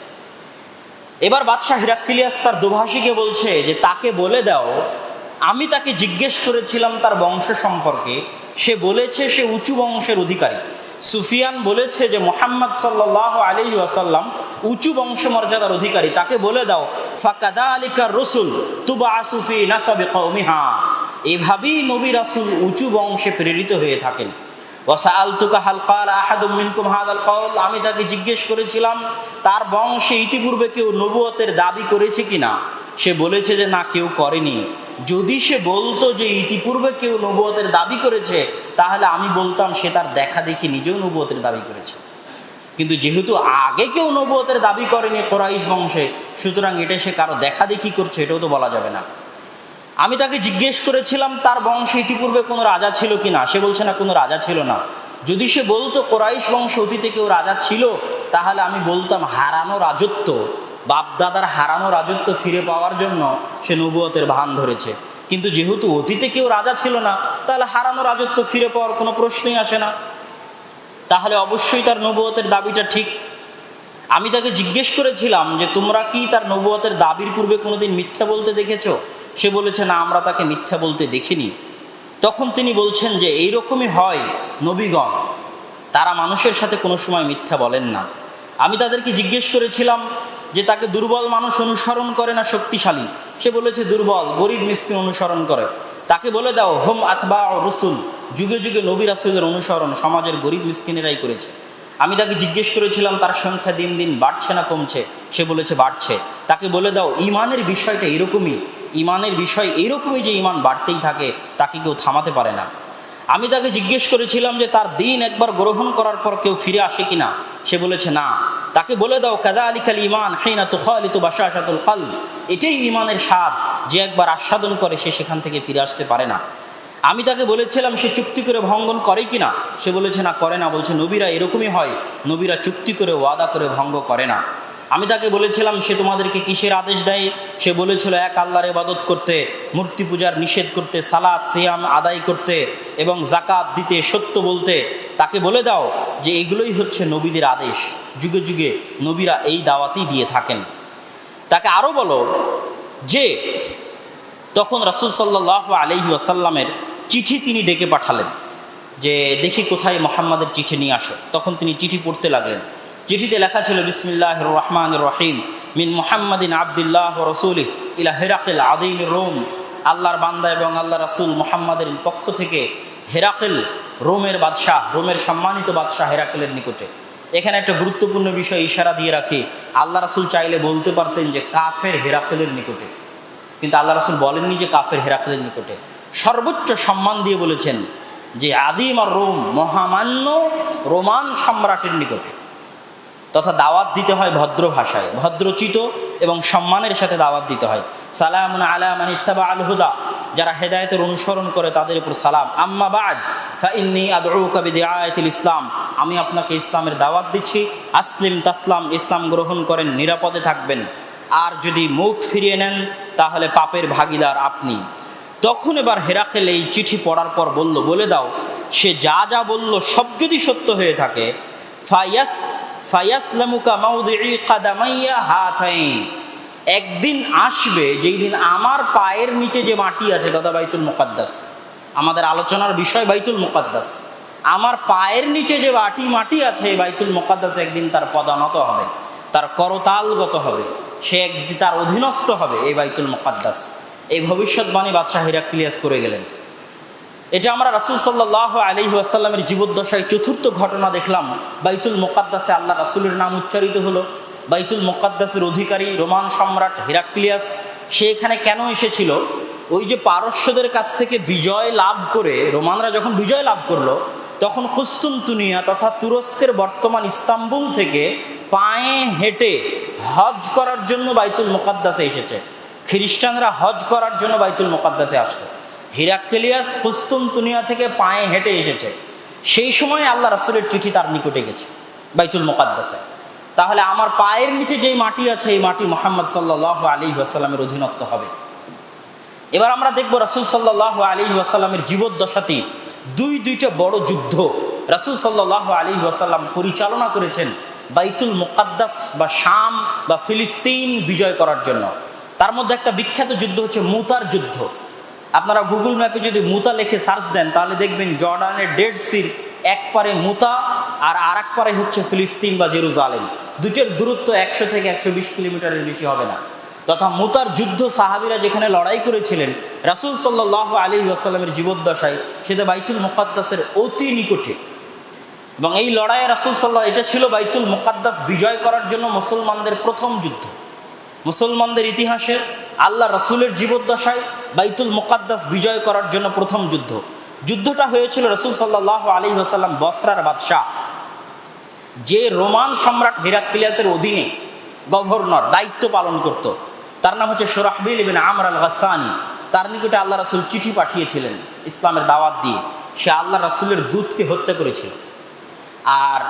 এবার বাদশাহ হিরাক্লিয়াস তার দোভাষীকে বলছে যে তাকে বলে দাও, আমি তাকে জিজ্ঞেস করেছিলাম তার বংশ সম্পর্কে, সে বলেছে সে উঁচু বংশের অধিকারী। সুফিয়ান বলেছে যে মুহাম্মদ সাল্লাল্লাহু আলাইহি ওয়াসাল্লাম উঁচু বংশমর্যাদার অধিকারী, তাকে বলে দাও ফাকাযালিকা রাসূল তুবআসু ফি নাসাবি কওমিহা, এভাবেই নবী রাসূল উঁচু বংশে প্রেরিত হয়ে থাকেন। ওয়াসাআলতুকা হাল ক্বালা আহাদুম মিনকুম হাযাল কওল, আমি তাকে জিজ্ঞেস করেছিলাম তার বংশে ইতিপূর্বে কেউ নবুয়তের দাবি করেছে কিনা, সে বলেছে যে না, কেউ করেনি। যদি সে বলতো যে ইতিপূর্বে কেউ নবুয়তের দাবি করেছে, তাহলে আমি বলতাম সে তার দেখা দেখি নিজেও নবুয়তের দাবি করেছে। কিন্তু যেহেতু আগে কেউ নবুয়তের দাবি করেনি কুরাইশ বংশে, সুতরাং এটা সে কারো দেখা দেখি করছে, এটাও তো বলা যাবে না। আমি তাকে জিজ্ঞেস করেছিলাম তার বংশে ইতিপূর্বে কোনো রাজা ছিল কি না, সে বলছে না, কোনো রাজা ছিল না। যদি সে বলতো কুরাইশ বংশ অতীতে কেউ রাজা ছিল, তাহলে আমি বলতাম হারানো রাজত্ব, বাপদাদার হারানো রাজত্ব ফিরে পাওয়ার জন্য সে নবুয়তের ভান ধরেছে। কিন্তু যেহেতু অতীতে কেউ রাজা ছিল না, তাহলে হারানো রাজত্ব ফিরে পাওয়ার কোনো প্রশ্নই আসে না, তাহলে অবশ্যই তার নবুয়তের দাবিটা ঠিক। আমি তাকে জিজ্ঞেস করেছিলাম যে তোমরা কি তার নবুয়তের দাবির পূর্বে কোনোদিন মিথ্যা বলতে দেখেছো? সে বলেছে না, আমরা তাকে মিথ্যা বলতে দেখিনি। তখন তিনি বলছেন যে এইরকমই হয় নবীগণ, তারা মানুষের সাথে কোনো সময় মিথ্যা বলেন না। আমি তাদেরকে জিজ্ঞেস করেছিলাম যে তাকে দুর্বল মানুষ অনুসরণ করে না শক্তিশালী, সে বলেছে দুর্বল গরিব মিসকিন অনুসরণ করে। তাকে বলে দাও হুম আতবা রসুল, যুগে যুগে নবী রাসূলের অনুসরণ সমাজের গরিব মিসকিনেরাই করেছে। আমি তাকে জিজ্ঞেস করেছিলাম তার সংখ্যা দিন দিন বাড়ছে না কমছে, সে বলেছে বাড়ছে। তাকে বলে দাও ঈমানের বিষয়টা এরকমই, ঈমানের বিষয় এরকমই যে ঈমান বাড়তেই থাকে, তাকে কেউ থামাতে পারে না। আমি তাকে জিজ্ঞেস করেছিলাম যে তার দিন একবার গ্রহণ করার পর কেউ ফিরে আসে কিনা। সে বলেছে না। তাকে বলে দাও কাযালিকাল ঈমান হিনা তুখালিতু বাশাশাতুল কলব, এটাই ঈমানের স্বাদ, যে একবার আস্বাদন করে সে সেখান থেকে ফিরে আসতে পারে না। আমি তাকে বলেছিলাম সে চুক্তি করে ভঙ্গন করে কিনা। সে বলেছে না, করে না। বলছে নবীরা এরকমই হয়, নবীরা চুক্তি করে ওয়াদা করে ভঙ্গ করে না। আমি তাকে বলেছিলাম সে তোমাদেরকে কিসের আদেশ দেয়। সে বলেছিল এক আল্লাহর ইবাদত করতে, মূর্তি পূজার নিষেধ করতে, সালাত সিয়াম আদায় করতে এবং জাকাত দিতে, সত্য বলতে। তাকে বলে দাও যে এগুলোই হচ্ছে নবীদের আদেশ, যুগে যুগে নবীরা এই দাওয়াতই দিয়ে থাকেন। তাকে আরও বলো যে তখন রাসূল সাল্লাল্লাহু আলাইহি ওয়াসাল্লামের চিঠি তিনি ডেকে পাঠালেন যে দেখি কোথায় মুহাম্মাদের চিঠি নিয়ে আসো। তখন তিনি চিঠি পড়তে লাগলেন। চিঠিতে লেখা ছিল বিসমিল্লাহির রহমানির রহিম মিন মুহাম্মাদিন আবদুল্লাহ ওয়া রাসূলিহি ইলা হিরাকিল আযীমির রোম। আল্লাহর বান্দা এবং আল্লাহ রাসূল মুহাম্মাদের পক্ষ থেকে হেরাকেল, রোমের বাদশাহ, রোমের সম্মানিত বাদশাহ হেরাকেলের নিকটে। এখানে একটা গুরুত্বপূর্ণ বিষয় ইশারা দিয়ে রাখি, আল্লাহ রাসূল চাইলে বলতে পারতেন যে কাফের হেরাকেলের নিকটে, কিন্তু আল্লাহ রাসূল বলেননি যে কাফের হেরাকেলের নিকটে। সর্বোচ্চ সম্মান দিয়ে বলেছেন যে আদিম আর রোম, মহামান্য রোমান সম্রাটের নিকটে। তথা দাওয়াত দিতে হয় ভদ্র ভাষায়, ভদ্রচিত এবং সম্মানের সাথে দাওয়াত দিতে হয়। সালামুন আলা মান ইত্তাবা আল হুদা, যারা হেদায়েতের অনুসরণ করে তাদের উপর সালাম। আম্মা বা'দ ফাইন্নী আদউকা বিদিআয়াতিল ইসলাম, আমি আপনাকে ইসলামের দাওয়াত দিচ্ছি। আসলিম তাসলাম, ইসলাম গ্রহণ করেন, নিরাপদে থাকবেন। আর যদি মুখ ফিরিয়ে নেন তাহলে পাপের ভাগীদার আপনি। তখন এবার হেরাকেল এই চিঠি পড়ার পর বলল, বলে দাও সে যা যা বলল সব যদি সত্য হয়ে থাকে, ফায়াসলামুকা মাউদিই কাদামাইয়া হাতাইন, একদিন আসবে যেই দিন আমার পায়ের নিচে যে মাটি আছে তথা বাইতুল মুকাদ্দাস, আমাদের আলোচনার বিষয় বাইতুল মুকাদ্দাস, আমার পায়ের নিচে যে মাটি আছে বাইতুল মুকাদ্দাস একদিন তার পদানত হবে, তার করতালগত হবে, সে একদিন তার অধীনস্থ হবে এই বাইতুল মুকাদ্দাস। এই ভবিষ্যৎবাণী বাদশাহ হিরাক্লিয়াস করে গেলেন। এটা আমরা রাসূল সাল্লাল্লাহু আলাইহি ওয়াসাল্লামের জীবদ্দশায় চতুর্থ ঘটনা দেখলাম। বাইতুল মুকাদ্দাসে আল্লাহ রাসূলের নাম উচ্চারিত হলো। বাইতুল মুকাদ্দাসের অধিকারী রোমান সম্রাট হিরাক্লিয়াস, সে এখানে কেন এসেছিল? ওই যে পারস্যদের কাছ থেকে বিজয় লাভ করে, রোমানরা যখন বিজয় লাভ করলো তখন কুস্তুনতুনিয়া তথা তুরস্কের বর্তমান ইস্তাম্বুল থেকে পায়ে হেঁটে হজ করার জন্য বাইতুল মুকাদ্দাসে এসেছে। খ্রিস্টানরা হজ করার জন্য বাইতুল মুকাদ্দাসে আসতো। হিরাক্লিয়াস কুস্তুনতুনিয়া থেকে পায়ে হেঁটে এসেছে। সেই সময় আল্লাহ রাসূলের চিঠি তার নিকটে গেছে বাইতুল মুকাদ্দাসে। তাহলে আমার পায়ের নিচে যেই মাটি আছে এই মাটি মুহাম্মদ সাল্লাল্লাহু আলাইহি ওয়াসাল্লামের অধীনস্থ হবে। এবার আমরা দেখব রাসূল সাল্লাল্লাহু আলাইহি ওয়াসাল্লামের জীবদ্দশাতে দুইটা বড় যুদ্ধ রাসূল সাল্লাল্লাহু আলাইহি ওয়াসাল্লাম পরিচালনা করেছেন বাইতুল মুকাদ্দাস বা শাম বা ফিলিস্তিন বিজয় করার জন্য। তার মধ্যে একটা বিখ্যাত যুদ্ধ হচ্ছে মুতার যুদ্ধ। আপনারা গুগল ম্যাপে যদি মুতা লিখে সার্চ দেন তাহলে দেখবেন জর্ডানের ডেড সির এক পারে মুতা আর আরেক পারে হচ্ছে ফিলিস্তিন বা জেরুজালেম। দুটোর দূরত্ব 100 থেকে 120 কিলোমিটারের বেশি হবে না। তথা মুতার যুদ্ধ সাহাবীরা যেখানে লড়াই করেছিলেন রাসূল সাল্লাল্লাহু আলাইহি ওয়াসাল্লামের জীবদ্দশায়, সেটা বাইতুল মুকাদ্দাসের অতি নিকটে। এবং এই লড়াইয়ে রাসূল সাল্লাল্লাহু, এটা ছিল বাইতুল মুকাদ্দাস বিজয় করার জন্য মুসলমানদের প্রথম যুদ্ধ। মুসলমানদের ইতিহাসে আল্লাহ রাসূলের জীবদ্দশায় বাইতুল মুকাদ্দাস বিজয় করার জন্য প্রথম যুদ্ধ। যুদ্ধটা হয়েছিল রাসূল সাল্লাল্লাহু আলাইহি ওয়াসাল্লাম বসরার বাদশাহ, যে রোমান সম্রাট হিরাক্লিয়াসের অধীনে গভর্নর দায়িত্ব পালন করত, তার নাম হচ্ছে শুরাহবিল ইবনে আমর আল গাসসানি। তার নিকটে আল্লাহ রাসূল চিঠি পাঠিয়েছিলেন ইসলামের দাওয়াত দিয়ে। সে আল্লাহ রাসূলের দূতকে হত্যা করেছিল। আর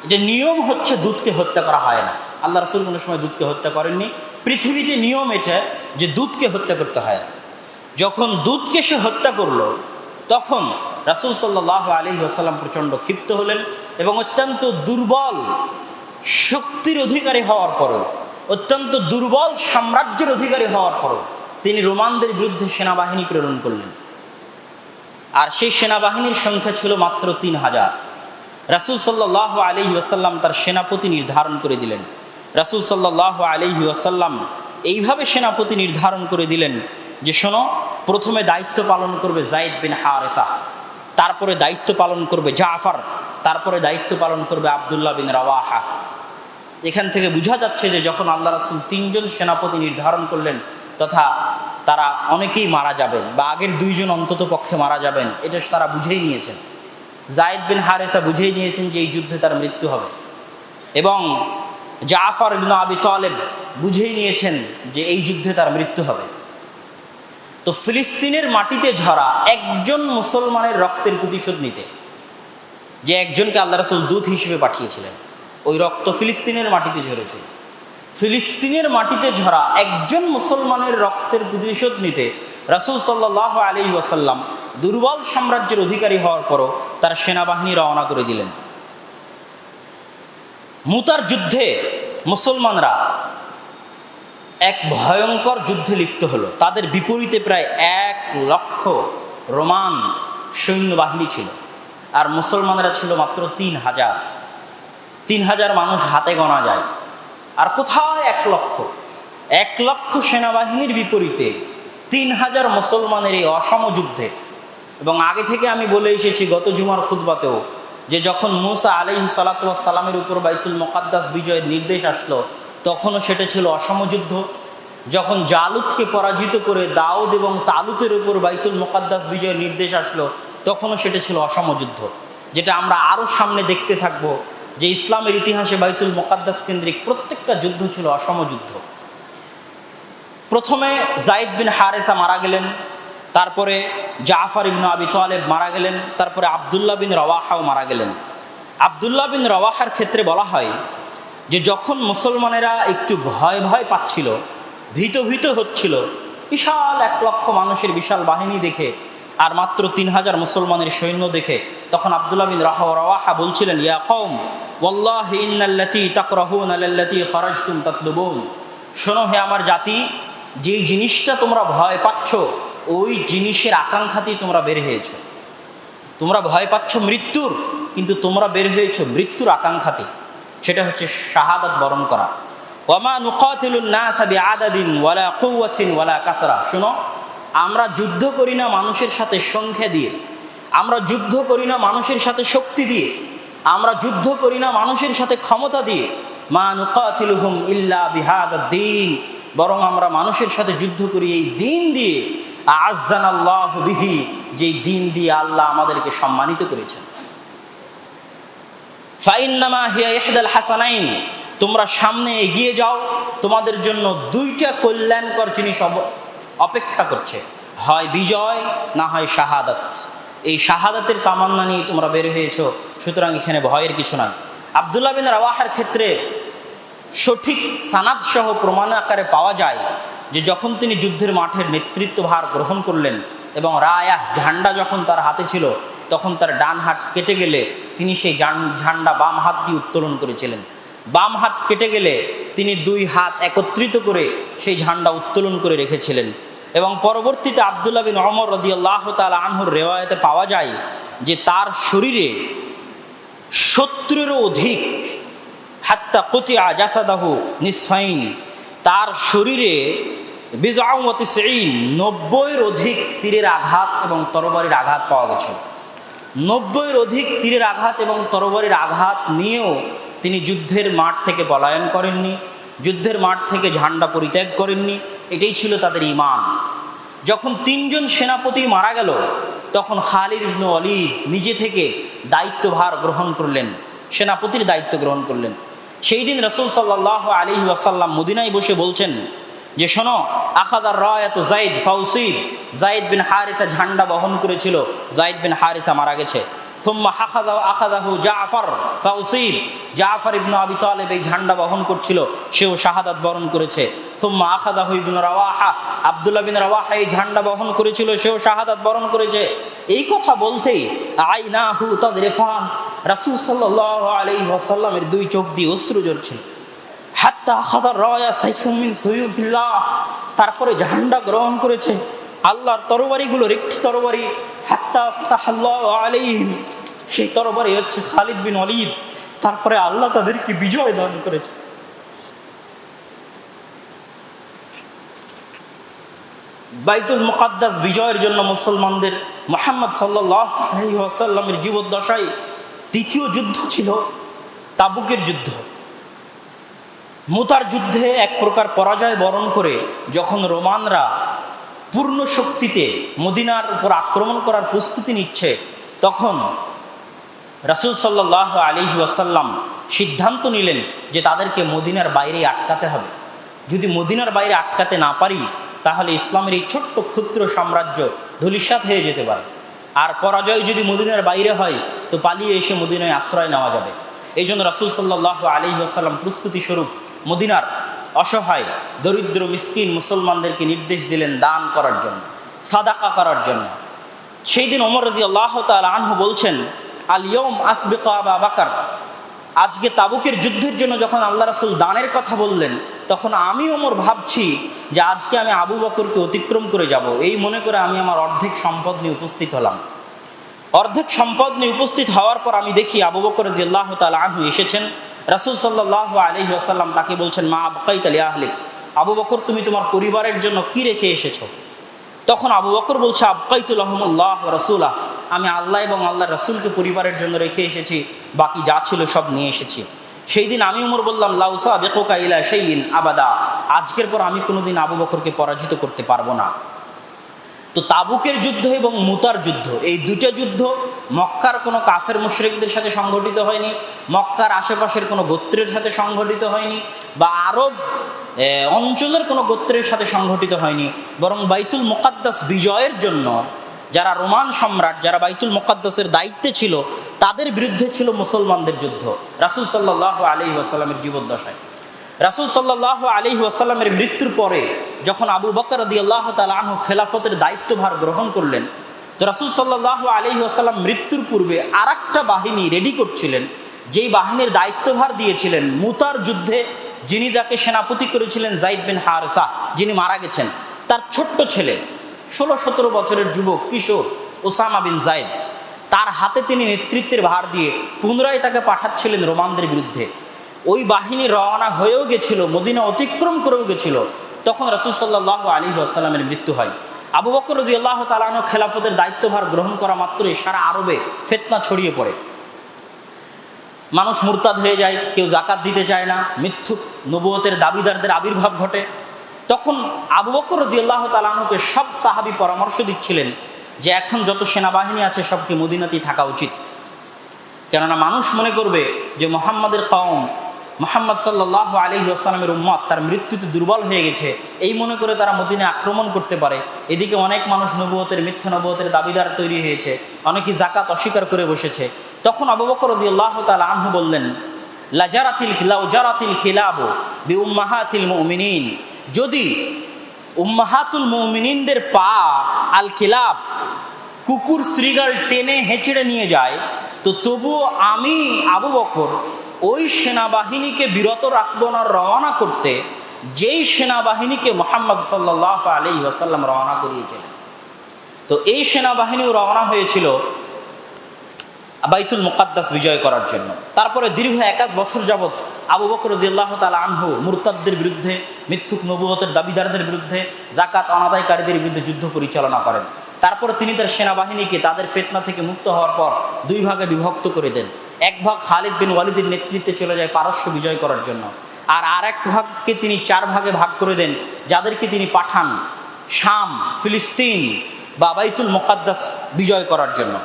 এটা নিয়ম হচ্ছে দূতকে হত্যা করা হয় না। আল্লাহ রাসূল কোনো সময় দূতকে হত্যা করেননি। পৃথিবীতে নিয়ম এটা যে দূতকে হত্যা করতে হয় না। যখন দূতকে সে হত্যা করলো তখন রাসূল সাল্লাল্লাহু আলাইহি ওয়াসাল্লাম প্রচণ্ড ক্ষিপ্ত হলেন এবং অত্যন্ত দুর্বল শক্তির অধিকারী হওয়ার পরেও, অত্যন্ত দুর্বল সাম্রাজ্যের অধিকারী হওয়ার পরেও তিনি রোমানদের বিরুদ্ধে সেনাবাহিনী প্রেরণ করলেন। আর সেই সেনাবাহিনীর সংখ্যা ছিল মাত্র 3000। রাসূল সাল্লাল্লাহু আলাইহি ওয়াসাল্লাম তার সেনাপতি নির্ধারণ করে দিলেন। রাসূল সাল্লাল্লাহু আলাইহি ওয়াসাল্লাম এইভাবে সেনাপতি নির্ধারণ করে দিলেন যে শোনো, প্রথমে দায়িত্ব পালন করবে যায়েদ বিন হারেসা, তারপরে দায়িত্ব পালন করবে জাফর, তারপরে দায়িত্ব পালন করবে আব্দুল্লাহ বিন রাওয়াহা। এখান থেকে বোঝা যাচ্ছে যে যখন আল্লাহ রাসূল 3 জন সেনাপতি নির্ধারণ করলেন তথা তারা অনেকেই মারা যাবেন বা আগের দুইজন অন্তত পক্ষে মারা যাবেন, এটা তারা বুঝেই নিয়েছেন। যায়েদ বিন হারেসা বুঝেই নিয়েছেন যে এই যুদ্ধে তার মৃত্যু হবে, এবং জাফর ইবনে আবি তালেব বুঝেই নিয়েছেন যে এই যুদ্ধে তার মৃত্যু হবে। তো ফিলিস্তিনের মাটিতে ঝরা একজন মুসলমানের রক্তের প্রতিশোধ নিতে, যে একজনকে আল্লাহ রাসূল দূত হিসেবে পাঠিয়েছিলেন, ওই রক্ত ফিলিস্তিনের মাটিতে ঝরেছিল। ফিলিস্তিনের মাটিতে ঝরা একজন মুসলমানের রক্তের প্রতিশোধ নিতে রাসূল সাল্লাল্লাহু আলাইহি ওয়াসাল্লাম দুর্বল সাম্রাজ্যের অধিকারী হওয়ার পরও তার সেনাবাহিনী রওনা করে দিলেন। মুতার যুদ্ধে মুসলমানরা এক ভয়ঙ্কর যুদ্ধে লিপ্ত হলো। তাদের বিপরীতে প্রায় 1 লক্ষ রোমান সৈন্যবাহিনী ছিল, আর মুসলমানরা ছিল মাত্র 3000। 3000 মানুষ হাতে গোনা যায়, আর কোথায় 1 লক্ষ সেনাবাহিনীর বিপরীতে 3000 মুসলমানের এই অসম যুদ্ধে। এবং আগে থেকে আমি বলে এসেছি গত জুমার খুতবাতেও, যে যখন মুসা আলাইহিস সালাতু ওয়াস সালামের উপর বাইতুল মুকাদ্দাস বিজয়ের নির্দেশ আসলো, তখনও সেটা ছিল অসম যুদ্ধ। যখন জালুতকে পরাজিত করে দাউদ এবং তালুতের উপর বাইতুল মুকাদ্দাস বিজয়ের নির্দেশ আসলো, তখনও সেটা ছিল অসম যুদ্ধ, যেটা আমরা আরও সামনে দেখতে থাকব, যে ইসলামের ইতিহাসে বাইতুল মুকাদ্দাস কেন্দ্রিক প্রত্যেকটা যুদ্ধ ছিল অসম যুদ্ধ। প্রথমে যায়েদ বিন হারেসা মারা গেলেন, তারপরে জাফর ইবনে আবি তালেব মারা গেলেন, তারপরে আব্দুল্লাহ বিন রওয়াহাও মারা গেলেন। আব্দুল্লাহ বিন রওয়াহার ক্ষেত্রে বলা হয় যে যখন মুসলমানেরা একটু ভয় ভয় পাচ্ছিল, ভীত হচ্ছিল, বিশাল 1 লক্ষ মানুষের বিশাল বাহিনী দেখে আর মাত্র 3000 মুসলমানের সৈন্য দেখে, তখন আব্দুল্লাহ বিন রওয়াহা বলছিলেন, ইয়া কওম ওয়াল্লাহি ইন্নাল্লাতী তাকরাহুনা লাল্লাতী খারাজতুম তাতলুবুন, শোনো হে আমার জাতি, যেই জিনিসটা তোমরা ভয় পাচ্ছ ওই জিনিসের আকাঙ্ক্ষাতেই তোমরা বের হয়েছ। তোমরা ভয় পাচ্ছ মৃত্যুর, কিন্তু তোমরা বের হয়েছ মৃত্যুর আকাঙ্ক্ষাতে, সেটা হচ্ছে শাহাদাত বরণ করা। ওয়ামা নুকাতিলুন নাসা বিআদাদিন ওয়ালা কুওয়াতিন ওয়ালা কাসরা, শোনো, আমরা যুদ্ধ করি না মানুষের সাথে সংখ্যা দিয়ে, আমরা যুদ্ধ করি না মানুষের সাথে শক্তি দিয়ে, আমরা যুদ্ধ করি না মানুষের সাথে ক্ষমতা দিয়ে। মা নুকাতিলুহুম ইল্লা বিহাদাদ্দিন, বরং আমরা মানুষের সাথে যুদ্ধ করি এই দিন দিয়ে, আ'আজ্জানাল্লাহু বিহি, যেই দিন দিয়ে আল্লাহ আমাদেরকে সম্মানিত করেছেন। ফাইন্নামা হিয়া ইহদাল হাসানাইন, তোমরা সামনে এগিয়ে যাও, তোমাদের জন্য 2টা কল্যাণকর জিনিস অপেক্ষা করছে, হয় বিজয় না হয় শাহাদাত। এই শাহাদাতের তামান্না নিয়ে তোমরা বের হয়েছো, সুতরাং এখানে ভয়ের কিছু নয়। আব্দুল্লাহ বিন রওয়াহার ক্ষেত্রে সঠিক সানাদ সহ প্রমাণ আকারে পাওয়া যায় যে যখন তিনি যুদ্ধের মাঠের নেতৃত্বভার গ্রহণ করলেন এবং রায়াহ ঝান্ডা যখন তার হাতে ছিল, তখন তার ডান হাত কেটে গেলে তিনি সেই ঝান্ডা বাম হাত দিয়ে উত্তোলন করেছিলেন। বাম হাত কেটে গেলে তিনি 2 হাত একত্রিত করে সেই ঝান্ডা উত্তোলন করে রেখেছিলেন। এবং পরবর্তীতে আব্দুল্লাহ বিন ওমর রাদিয়াল্লাহু তাআলা আনহুর রিওয়ায়াতে পাওয়া যায় যে তার শরীরে 70-এরও অধিক, হাত্তা কুতিয়া জাসাদাহু নিসফাইন, তার শরীরে 90-এর অধিক তীরের আঘাত এবং তরবারির আঘাত পাওয়া গেছে। 90-এর অধিক তীরের আঘাত এবং তরবারির আঘাত নিয়েও তিনি যুদ্ধের মাঠ থেকে পলায়ন করেননি, যুদ্ধের মাঠ থেকে ঝান্ডা পরিত্যাগ করেননি। এটাই ছিল তাদের ঈমান। যখন 3 জন সেনাপতি মারা গেল, তখন খালিদ ইবনে ওয়ালিদ নিজে থেকে দায়িত্বভার গ্রহণ করলেন, সেনাপতির দায়িত্ব গ্রহণ করলেন। সেই দিন রাসূল সাল্লাল্লাহু আলাইহি ওয়াসাল্লাম মদিনায় বসে বলছেন যে শোনো, আখাদার রায়াত যায়েদ ফাউসিব, যায়েদ বিন হারিসা ঝান্ডা বহন করেছিল, যায়েদ বিন হারিসা মারা গেছে। সুম্মা আখাদাহু জাফর ফাউসিব, জাফর ইবনে আবি তালেব এই ঝান্ডা বহন করছিল, সেও শাহাদাত বরণ করেছে। সুম্মা আখাদাহু ইবনে রওয়াহা, আব্দুল্লাহ বিন রওয়াহা এই ঝান্ডা বহন করেছিল, সেও শাহাদাত বরণ করেছে। এই কথা বলতেই আইনাহু তাদরিফান, রাসূল সাল্লাল্লাহু আলাইহি ওয়াসাল্লামের 2 চোখ দিয়ে অশ্রু ঝরছিল। হাত্তা আখাদার রায়া সাইফুম মিন সুয়ুফিল্লাহ, তারপরে ঝান্ডা গ্রহণ করেছে আল্লাহর তরবারিগুলোর একটি তরবারি, হাত্তা ফাতাহাল্লাহু আলাইহিম, সেই তরবারি হচ্ছে খালিদ বিন ওয়ালিদ। তারপরে আল্লাহ তাদেরকে বিজয় দান করেছে। বাইতুল মুকাদ্দাস বিজয়ের জন্য মুসলমানদের মুহাম্মদ সাল্লাল্লাহু আলাইহি ওয়াসাল্লামের জীবদ্দশায় 2য় যুদ্ধ ছিল তাবুকের যুদ্ধ। মুতার যুদ্ধে এক প্রকার পরাজয় বরণ করে যখন রোমানরা পূর্ণ শক্তিতে মদিনার উপর আক্রমণ করার প্রস্তুতি নিচ্ছে, তখন রাসূল সাল্লাল্লাহু আলাইহি ওয়াসাল্লাম সিদ্ধান্ত নিলেন যে তাদেরকে মদিনার বাইরে আটকাতে হবে। যদি মদিনার বাইরে আটকাতে না পারি তাহলে ইসলামের এই ছোট্ট ক্ষুদ্র সাম্রাজ্য ধূলিসাৎ হয়ে যেতে পারে। আর পরাজয় যদি মদিনার বাইরে হয় তো পালিয়ে এসে মদিনায় আশ্রয় নেওয়া যাবে। এই জন্য রাসূল সাল্লাল্লাহু আলাইহি ওয়াসাল্লাম প্রস্তুতি স্বরূপ মদিনার অসহায় দরিদ্র মিসকিন মুসলমানদেরকে নির্দেশ দিলেন দান করার জন্য, সাদাকা করার জন্য। সেই দিন ওমর রাদিয়াল্লাহু তাআলা আনহু বলছেন, আল ইয়াউম আসবিকু আবু বকর, আজকে তাবুকের যুদ্ধের জন্য যখন আল্লাহ রাসূল দানের কথা বললেন, তখন আমি ওমর ভাবছি যে আজকে আমি আবু বকরকে অতিক্রম করে যাব। এই মনে করে আমি আমার অর্ধেক সম্পদ নিয়ে উপস্থিত হলাম। অর্ধেক সম্পদ নিয়ে উপস্থিত হওয়ার পর আমি দেখি আবু বকর রাদিয়াল্লাহু তাআলা আনহু এসেছেন। রাসূল সাল্লাল্লাহু আলাইহি ওয়াসাল্লাম তাকে বলছেন, মা আবকাইতা লি আহলিক, আবু বকর তুমি তোমার পরিবারের জন্য কি রেখে এসেছো? তখন আবু বকর বলছে, আবকাইতু লাহুমুল্লাহ ওয়া রাসূলাহ, আমি আল্লাহ এবং আল্লাহর রাসূলকে পরিবারের জন্য রেখে এসেছি, বাকি যা ছিল সব নিয়ে এসেছি। সেই দিন আমি ওমর বললাম, লা উসাবিকুকা ইলা শাইইন আবাদা, আজকের পর আমি কোনোদিন আবু বকরকে পরাজিত করতে পারবো না। তো তাবুকের যুদ্ধ এবং মুতার যুদ্ধ, এই দুটো যুদ্ধ মক্কার কোনো কাফের মুশরিকদের সাথে সংগঠিত হয়নি, মক্কার আশেপাশের কোনো গোত্রের সাথে সংগঠিত হয়নি, বা আরব অঞ্চলের কোনো গোত্রের সাথে সংগঠিত হয়নি, বরং বাইতুল মুকাদ্দাস বিজয়ের জন্য যারা রোমান সম্রাট, যারা বাইতুল মুকাদ্দাসের দায়িত্বে ছিল, তাদের বিরুদ্ধে ছিল মুসলমানদের যুদ্ধ রাসূল সাল্লাল্লাহু আলাইহি ওয়াসাল্লামের জীবদ্দশায়। রাসূল সাল্লাল্লাহু আলাইহি ওয়াসাল্লামের মৃত্যুর পরে যখন আবু বকর রাদিয়াল্লাহু তাআলা আনহু খেলাফতের দায়িত্বভার গ্রহণ করলেন, তো রাসূল সাল্লাল্লাহু আলাইহি ওয়াসাল্লাম মৃত্যুর পূর্বে আরেকটা বাহিনী রেডি করছিলেন, যেই বাহিনীর দায়িত্বভার দিয়েছিলেন মুতার যুদ্ধে, যিনি যাকে সেনাপতি করেছিলেন যায়েদ বিন হারেসা, যিনি মারা গেছেন, তার ছোট্ট ছেলে 16-17 বছরের যুবক কিশোর ওসামা বিন যায়েদ, তার হাতে তিনি নেতৃত্বের ভার দিয়ে পুনরায় তাকে পাঠাচ্ছিলেন রোমানদের বিরুদ্ধে। ওই বাহিনী রওনা হয়েও গেছিল, মদিনা অতিক্রম করেও গেছিল, তখন রাসূল সাল্লাল্লাহু আলাইহি ওয়াসাল্লামের মৃত্যু হয়। আবু বকর রাদিয়াল্লাহু তাআলা আনহু খেলাফতের দায়িত্বভার গ্রহণ করা মাত্রই সারা আরবে ফিতনা ছড়িয়ে পড়ে। মানুষ মুরতাদ হয়ে যায়, কেউ যাকাত দিতে চায় না, মিথ্যুক নবুয়তের দাবিদারদের আবির্ভাব ঘটে। তখন আবু বকর রাদিয়াল্লাহু তাআলা আনহুকে সব সাহাবী পরামর্শ দিচ্ছিলেন যে এখন যত সেনাবাহিনী আছে সবকে মদিনাতেই থাকা উচিত, কেননা মানুষ মনে করবে যে মুহাম্মাদের কওম, মুহাম্মদ সাল্লাল্লাহু আলাইহি ওয়াসাল্লামের উম্মত তার মৃত্যুতে দুর্বল হয়ে গেছে, এই মনে করে তারা মদিনায় আক্রমণ করতে পারে। এদিকে অনেক মানুষ নবুয়তের, মিথ্যা নবুয়তের দাবিদার তৈরি হয়েছে, অনেকেই যাকাত অস্বীকার করে বসেছে। তখন আবু বকর রাদিয়াল্লাহু তাআলা আনহু বললেন, লাজারাতিল কিলাবু বিউম্মাহাতিল মুমিনিন, যদি উম্মাহাতুল মুমিনিনদের পা আল কিলাব, কুকুর শ্রীগাল টেনে হেঁচড়ে নিয়ে যায়, তো তবুও আমি আবু বকর ওই সেনাবাহিনীকে বিরত রাখবো না রওনা করতে, যেই সেনাবাহিনীকে মুহাম্মদ সাল্লাল্লাহু আলাইহি ওয়াসাল্লাম রওনা করিয়েছিলেন। তো এই সেনাবাহিনীও রওনা হয়েছিল বাইতুল মুকাদ্দাস বিজয় করার জন্য। তারপরে দীর্ঘ 1 বছর যাবৎ আবু বকর রাদিয়াল্লাহু তাআলা আনহু মুরতাদদের বিরুদ্ধে, মিথ্যুক নবুয়তের দাবিদারদের বিরুদ্ধে, যাকাত অনাদায়কারীদের বিরুদ্ধে যুদ্ধ পরিচালনা করেন। তারপর তিনি তার সেনাবাহিনীকে তাদের ফিতনা থেকে মুক্ত হওয়ার পর 2 ভাগে বিভক্ত করে দেন। এক ভাগ খালিদ বিন ওয়ালিদের নেতৃত্বে চলে যায় পারস্য বিজয় করার জন্য, আর আরেক ভাগকে তিনি 4 ভাগে ভাগ করে দেন, যাদেরকে তিনি পাঠান শাম, ফিলিস্তিন বা বাইতুল মুকাদ্দাস বিজয় করার জন্য।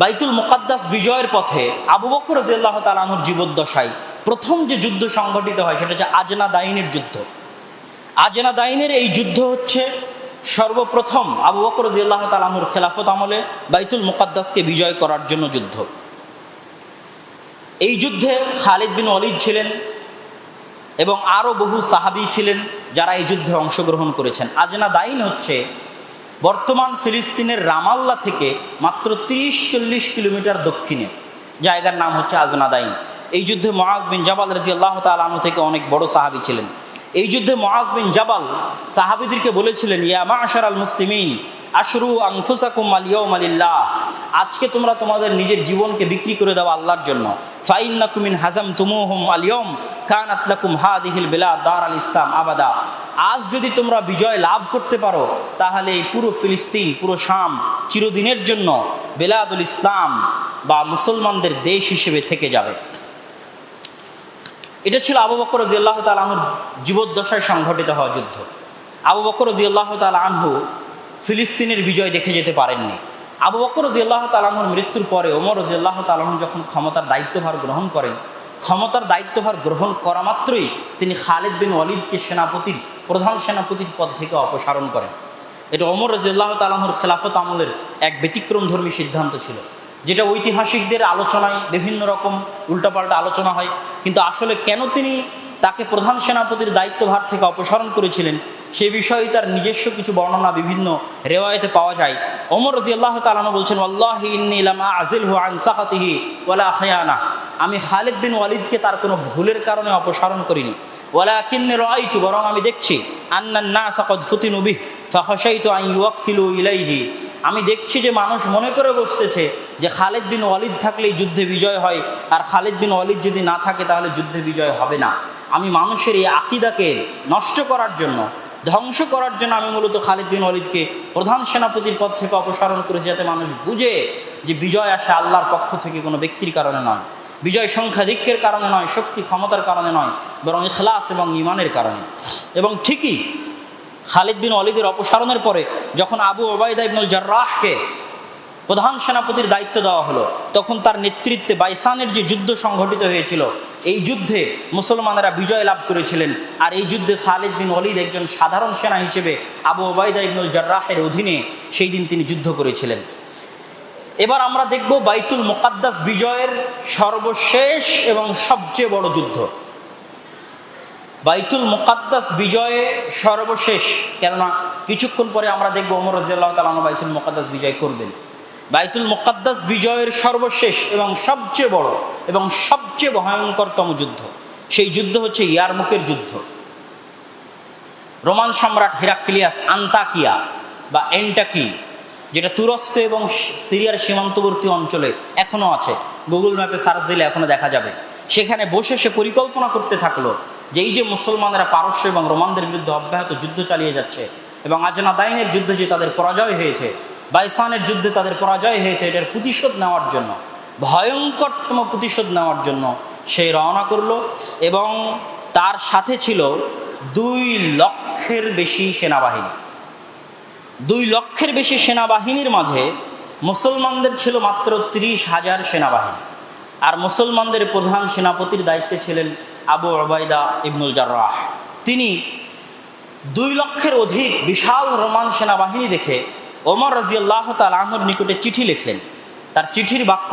বাইতুল মুকাদ্দাস বিজয়ের পথে আবু বকর রাদিয়াল্লাহু তাআলা আনহুর জীবদ্দশায় প্রথম যে যুদ্ধ সংগঠিত হয় সেটা হচ্ছে আজনা দাইনের যুদ্ধ। আজনা দাইনের এই যুদ্ধ হচ্ছে সর্বপ্রথম আবু বকর রাদিয়াল্লাহু তাআলা আনহুর খেলাফত আমলে বাইতুল মুকাদ্দাসকে বিজয় করার জন্য যুদ্ধ। এই যুদ্ধে খালিদ বিন ওয়ালিদ ছিলেন এবং আরও বহু সাহাবী ছিলেন যারা এই যুদ্ধে অংশগ্রহণ করেছেন। আজনা দাইন হচ্ছে বর্তমান ফিলিস্তিনের রামাল্লা থেকে মাত্র 30-40 কিলোমিটার দক্ষিণে, জায়গার নাম হচ্ছে আজনা দাইন। এই যুদ্ধে মুআজ বিন জাবাল রাদিয়াল্লাহু তাআলা আনহু থেকে অনেক বড় সাহাবী ছিলেন। এই যুদ্ধে মুআজ বিন জাবাল সাহাবীদেরকে বলেছিলেন, ইয়া মা'শারাল মুসলিমিন আশরু আনফুসাকুম আল ইয়াউমা লিল্লাহ, আজকে তোমরা তোমাদের নিজের জীবনকে বিক্রি করে দাও আল্লাহর জন্য। ফাইন্নাকুম মিন হাজামতুমুহুম আল ইয়াউম কানাত লাকুম হাদিহিল বিলাদ দারাল ইসলাম আবাদা, আজ যদি তোমরা বিজয় লাভ করতে পারো তাহলে এই পুরো ফিলিস্তিন, পুরো শাম চিরদিনের জন্য বিলাদুল ইসলাম বা মুসলমানদের দেশ হিসেবে থেকে যাবে। এটা ছিল আবু বকর রাদিয়াল্লাহু তাআলা আনহুর জীবদ্দশায় সংঘটিত হওয়া যুদ্ধ। আবু বকর রাদিয়াল্লাহু তাআলা আনহু ফিলিস্তিনের বিজয় দেখে যেতে পারেননি। আবু বকর রাদিয়াল্লাহু তাআলা আনহুর মৃত্যুর পরে ওমর রাদিয়াল্লাহু তাআলা আনহু যখন ক্ষমতার দায়িত্বভার গ্রহণ করেন, ক্ষমতার দায়িত্বভার গ্রহণ করা মাত্রই তিনি খালিদ বিন ওয়ালিদকে প্রধান সেনাপতির পদ থেকে অপসারণ করেন। এটা ওমর রাদিয়াল্লাহু তাআলা আনহুর খেলাফত আমলের এক ব্যতিক্রমধর্মী সিদ্ধান্ত ছিল, যেটা ঐতিহাসিকদের আলোচনায় বিভিন্ন রকম উল্টাপাল্টা আলোচনা হয়। কিন্তু আসলে কেন তিনি তাকে প্রধান সেনাপতির দায়িত্বভার থেকে অপসারণ করেছিলেন সে বিষয়ে তার নিজস্ব কিছু বর্ণনা বিভিন্ন রেওয়ায়েতে পাওয়া যায়। ওমর রাদিয়াল্লাহু তাআলা আনহু বলছেন, ওয়াল্লাহি ইন্নী লামা আযিলহু আন সাখাতিহি ওয়ালা খিয়ানা, আমি খালিদ বিন ওয়ালিদকে তার কোনো ভুলের কারণে অপসারণ করিনি। ওয়ালাকিন্নী রাআইতু, বরং আমি দেখছি, আন্নান নাস ক্বাদ ফুতিনু বিহি ফাখাশাইতু আন ইউওয়াক্কিলু ইলাইহি, আমি দেখছি যে মানুষ মনে করে বসতেছে যে খালিদ বিন ওয়ালিদ থাকলেই যুদ্ধে বিজয় হয়, আর খালিদ বিন ওয়ালিদ যদি না থাকে তাহলে যুদ্ধে বিজয় হবে না। আমি মানুষের এই আকিদাকে নষ্ট করার জন্য, ধ্বংস করার জন্য আমি মূলত খালিদ বিন ওয়ালিদকে প্রধান সেনাপতির পদ থেকে অপসারণ করেছি, যাতে মানুষ বুঝে যে বিজয় আসে আল্লাহর পক্ষ থেকে, কোনো ব্যক্তির কারণে নয়, বিজয় সংখ্যাধিক্যের কারণে নয়, শক্তি ক্ষমতার কারণে নয়, বরং ইখলাস এবং ঈমানের কারণে। এবং ঠিকই খালিদ বিন ওয়ালিদের অপসারণের পরে যখন আবু উবাইদা ইবনুল জাররাহকে প্রধান সেনাপতির দায়িত্ব দেওয়া হলো, তখন তার নেতৃত্বে বাইসানের যে যুদ্ধ সংঘটিত হয়েছিল, এই যুদ্ধে মুসলমানেরা বিজয় লাভ করেছিলেন। আর এই যুদ্ধে খালিদ বিন ওয়ালিদ একজন সাধারণ সেনা হিসেবে আবু উবাইদা ইবনুল জাররাহের অধীনে সেই দিন তিনি যুদ্ধ করেছিলেন। এবার আমরা দেখব বাইতুল মুকাদ্দাস বিজয়ের সর্বশেষ এবং সবচেয়ে বড় যুদ্ধ। বাইতুল মুকাদ্দাস বিজয়ে সর্বশেষ, কেননা কিছুক্ষণ পরে আমরা দেখব ওমর রাদিয়াল্লাহু তাআলা আনহু বাইতুল মুকাদ্দাস বিজয় করবেন। বাইতুল মুকাদ্দাস বিজয়ের সর্বশেষ এবং সবচেয়ে বড় এবং সবচেয়ে ভয়ঙ্করতম যুদ্ধ, সেই যুদ্ধ হচ্ছে ইয়ারমুকের যুদ্ধ। রোমান সম্রাট হেরাক্লিয়াস আন্তাকিয়া বা এন্টাকি, যেটা তুরস্ক এবং সিরিয়ার সীমান্তবর্তী অঞ্চলে এখনও আছে, গুগল ম্যাপে সার্চ দিলে এখনও দেখা যাবে, সেখানে বসে সে পরিকল্পনা করতে থাকলো যে এই যে মুসলমানেরা পারস্য এবং রোমানদের বিরুদ্ধে অব্যাহত যুদ্ধ চালিয়ে যাচ্ছে, এবং আজনাদাইনের যুদ্ধে যে তাদের পরাজয় হয়েছে, বাইসানের যুদ্ধে তাদের পরাজয় হয়েছে, এটার প্রতিশোধ নেওয়ার জন্য, ভয়ঙ্করতম প্রতিশোধ নেওয়ার জন্য সে রওনা করলো। এবং তার সাথে ছিল 2 লক্ষের বেশি সেনাবাহিনী। 2 লক্ষের বেশি সেনাবাহিনীর মাঝে মুসলমানদের ছিল মাত্র 30,000 সেনাবাহিনী, আর মুসলমানদের প্রধান সেনাপতির দায়িত্বে ছিলেন আবু উবাইদা ইবনুল জাররাহ। তিনি 2 লক্ষের অধিক বিশাল রোমান সেনাবাহিনী দেখে ওমর রাদিয়াল্লাহু তাআলা আনহুর নিকটে চিঠি লিখলেন। তার চিঠির বাক্য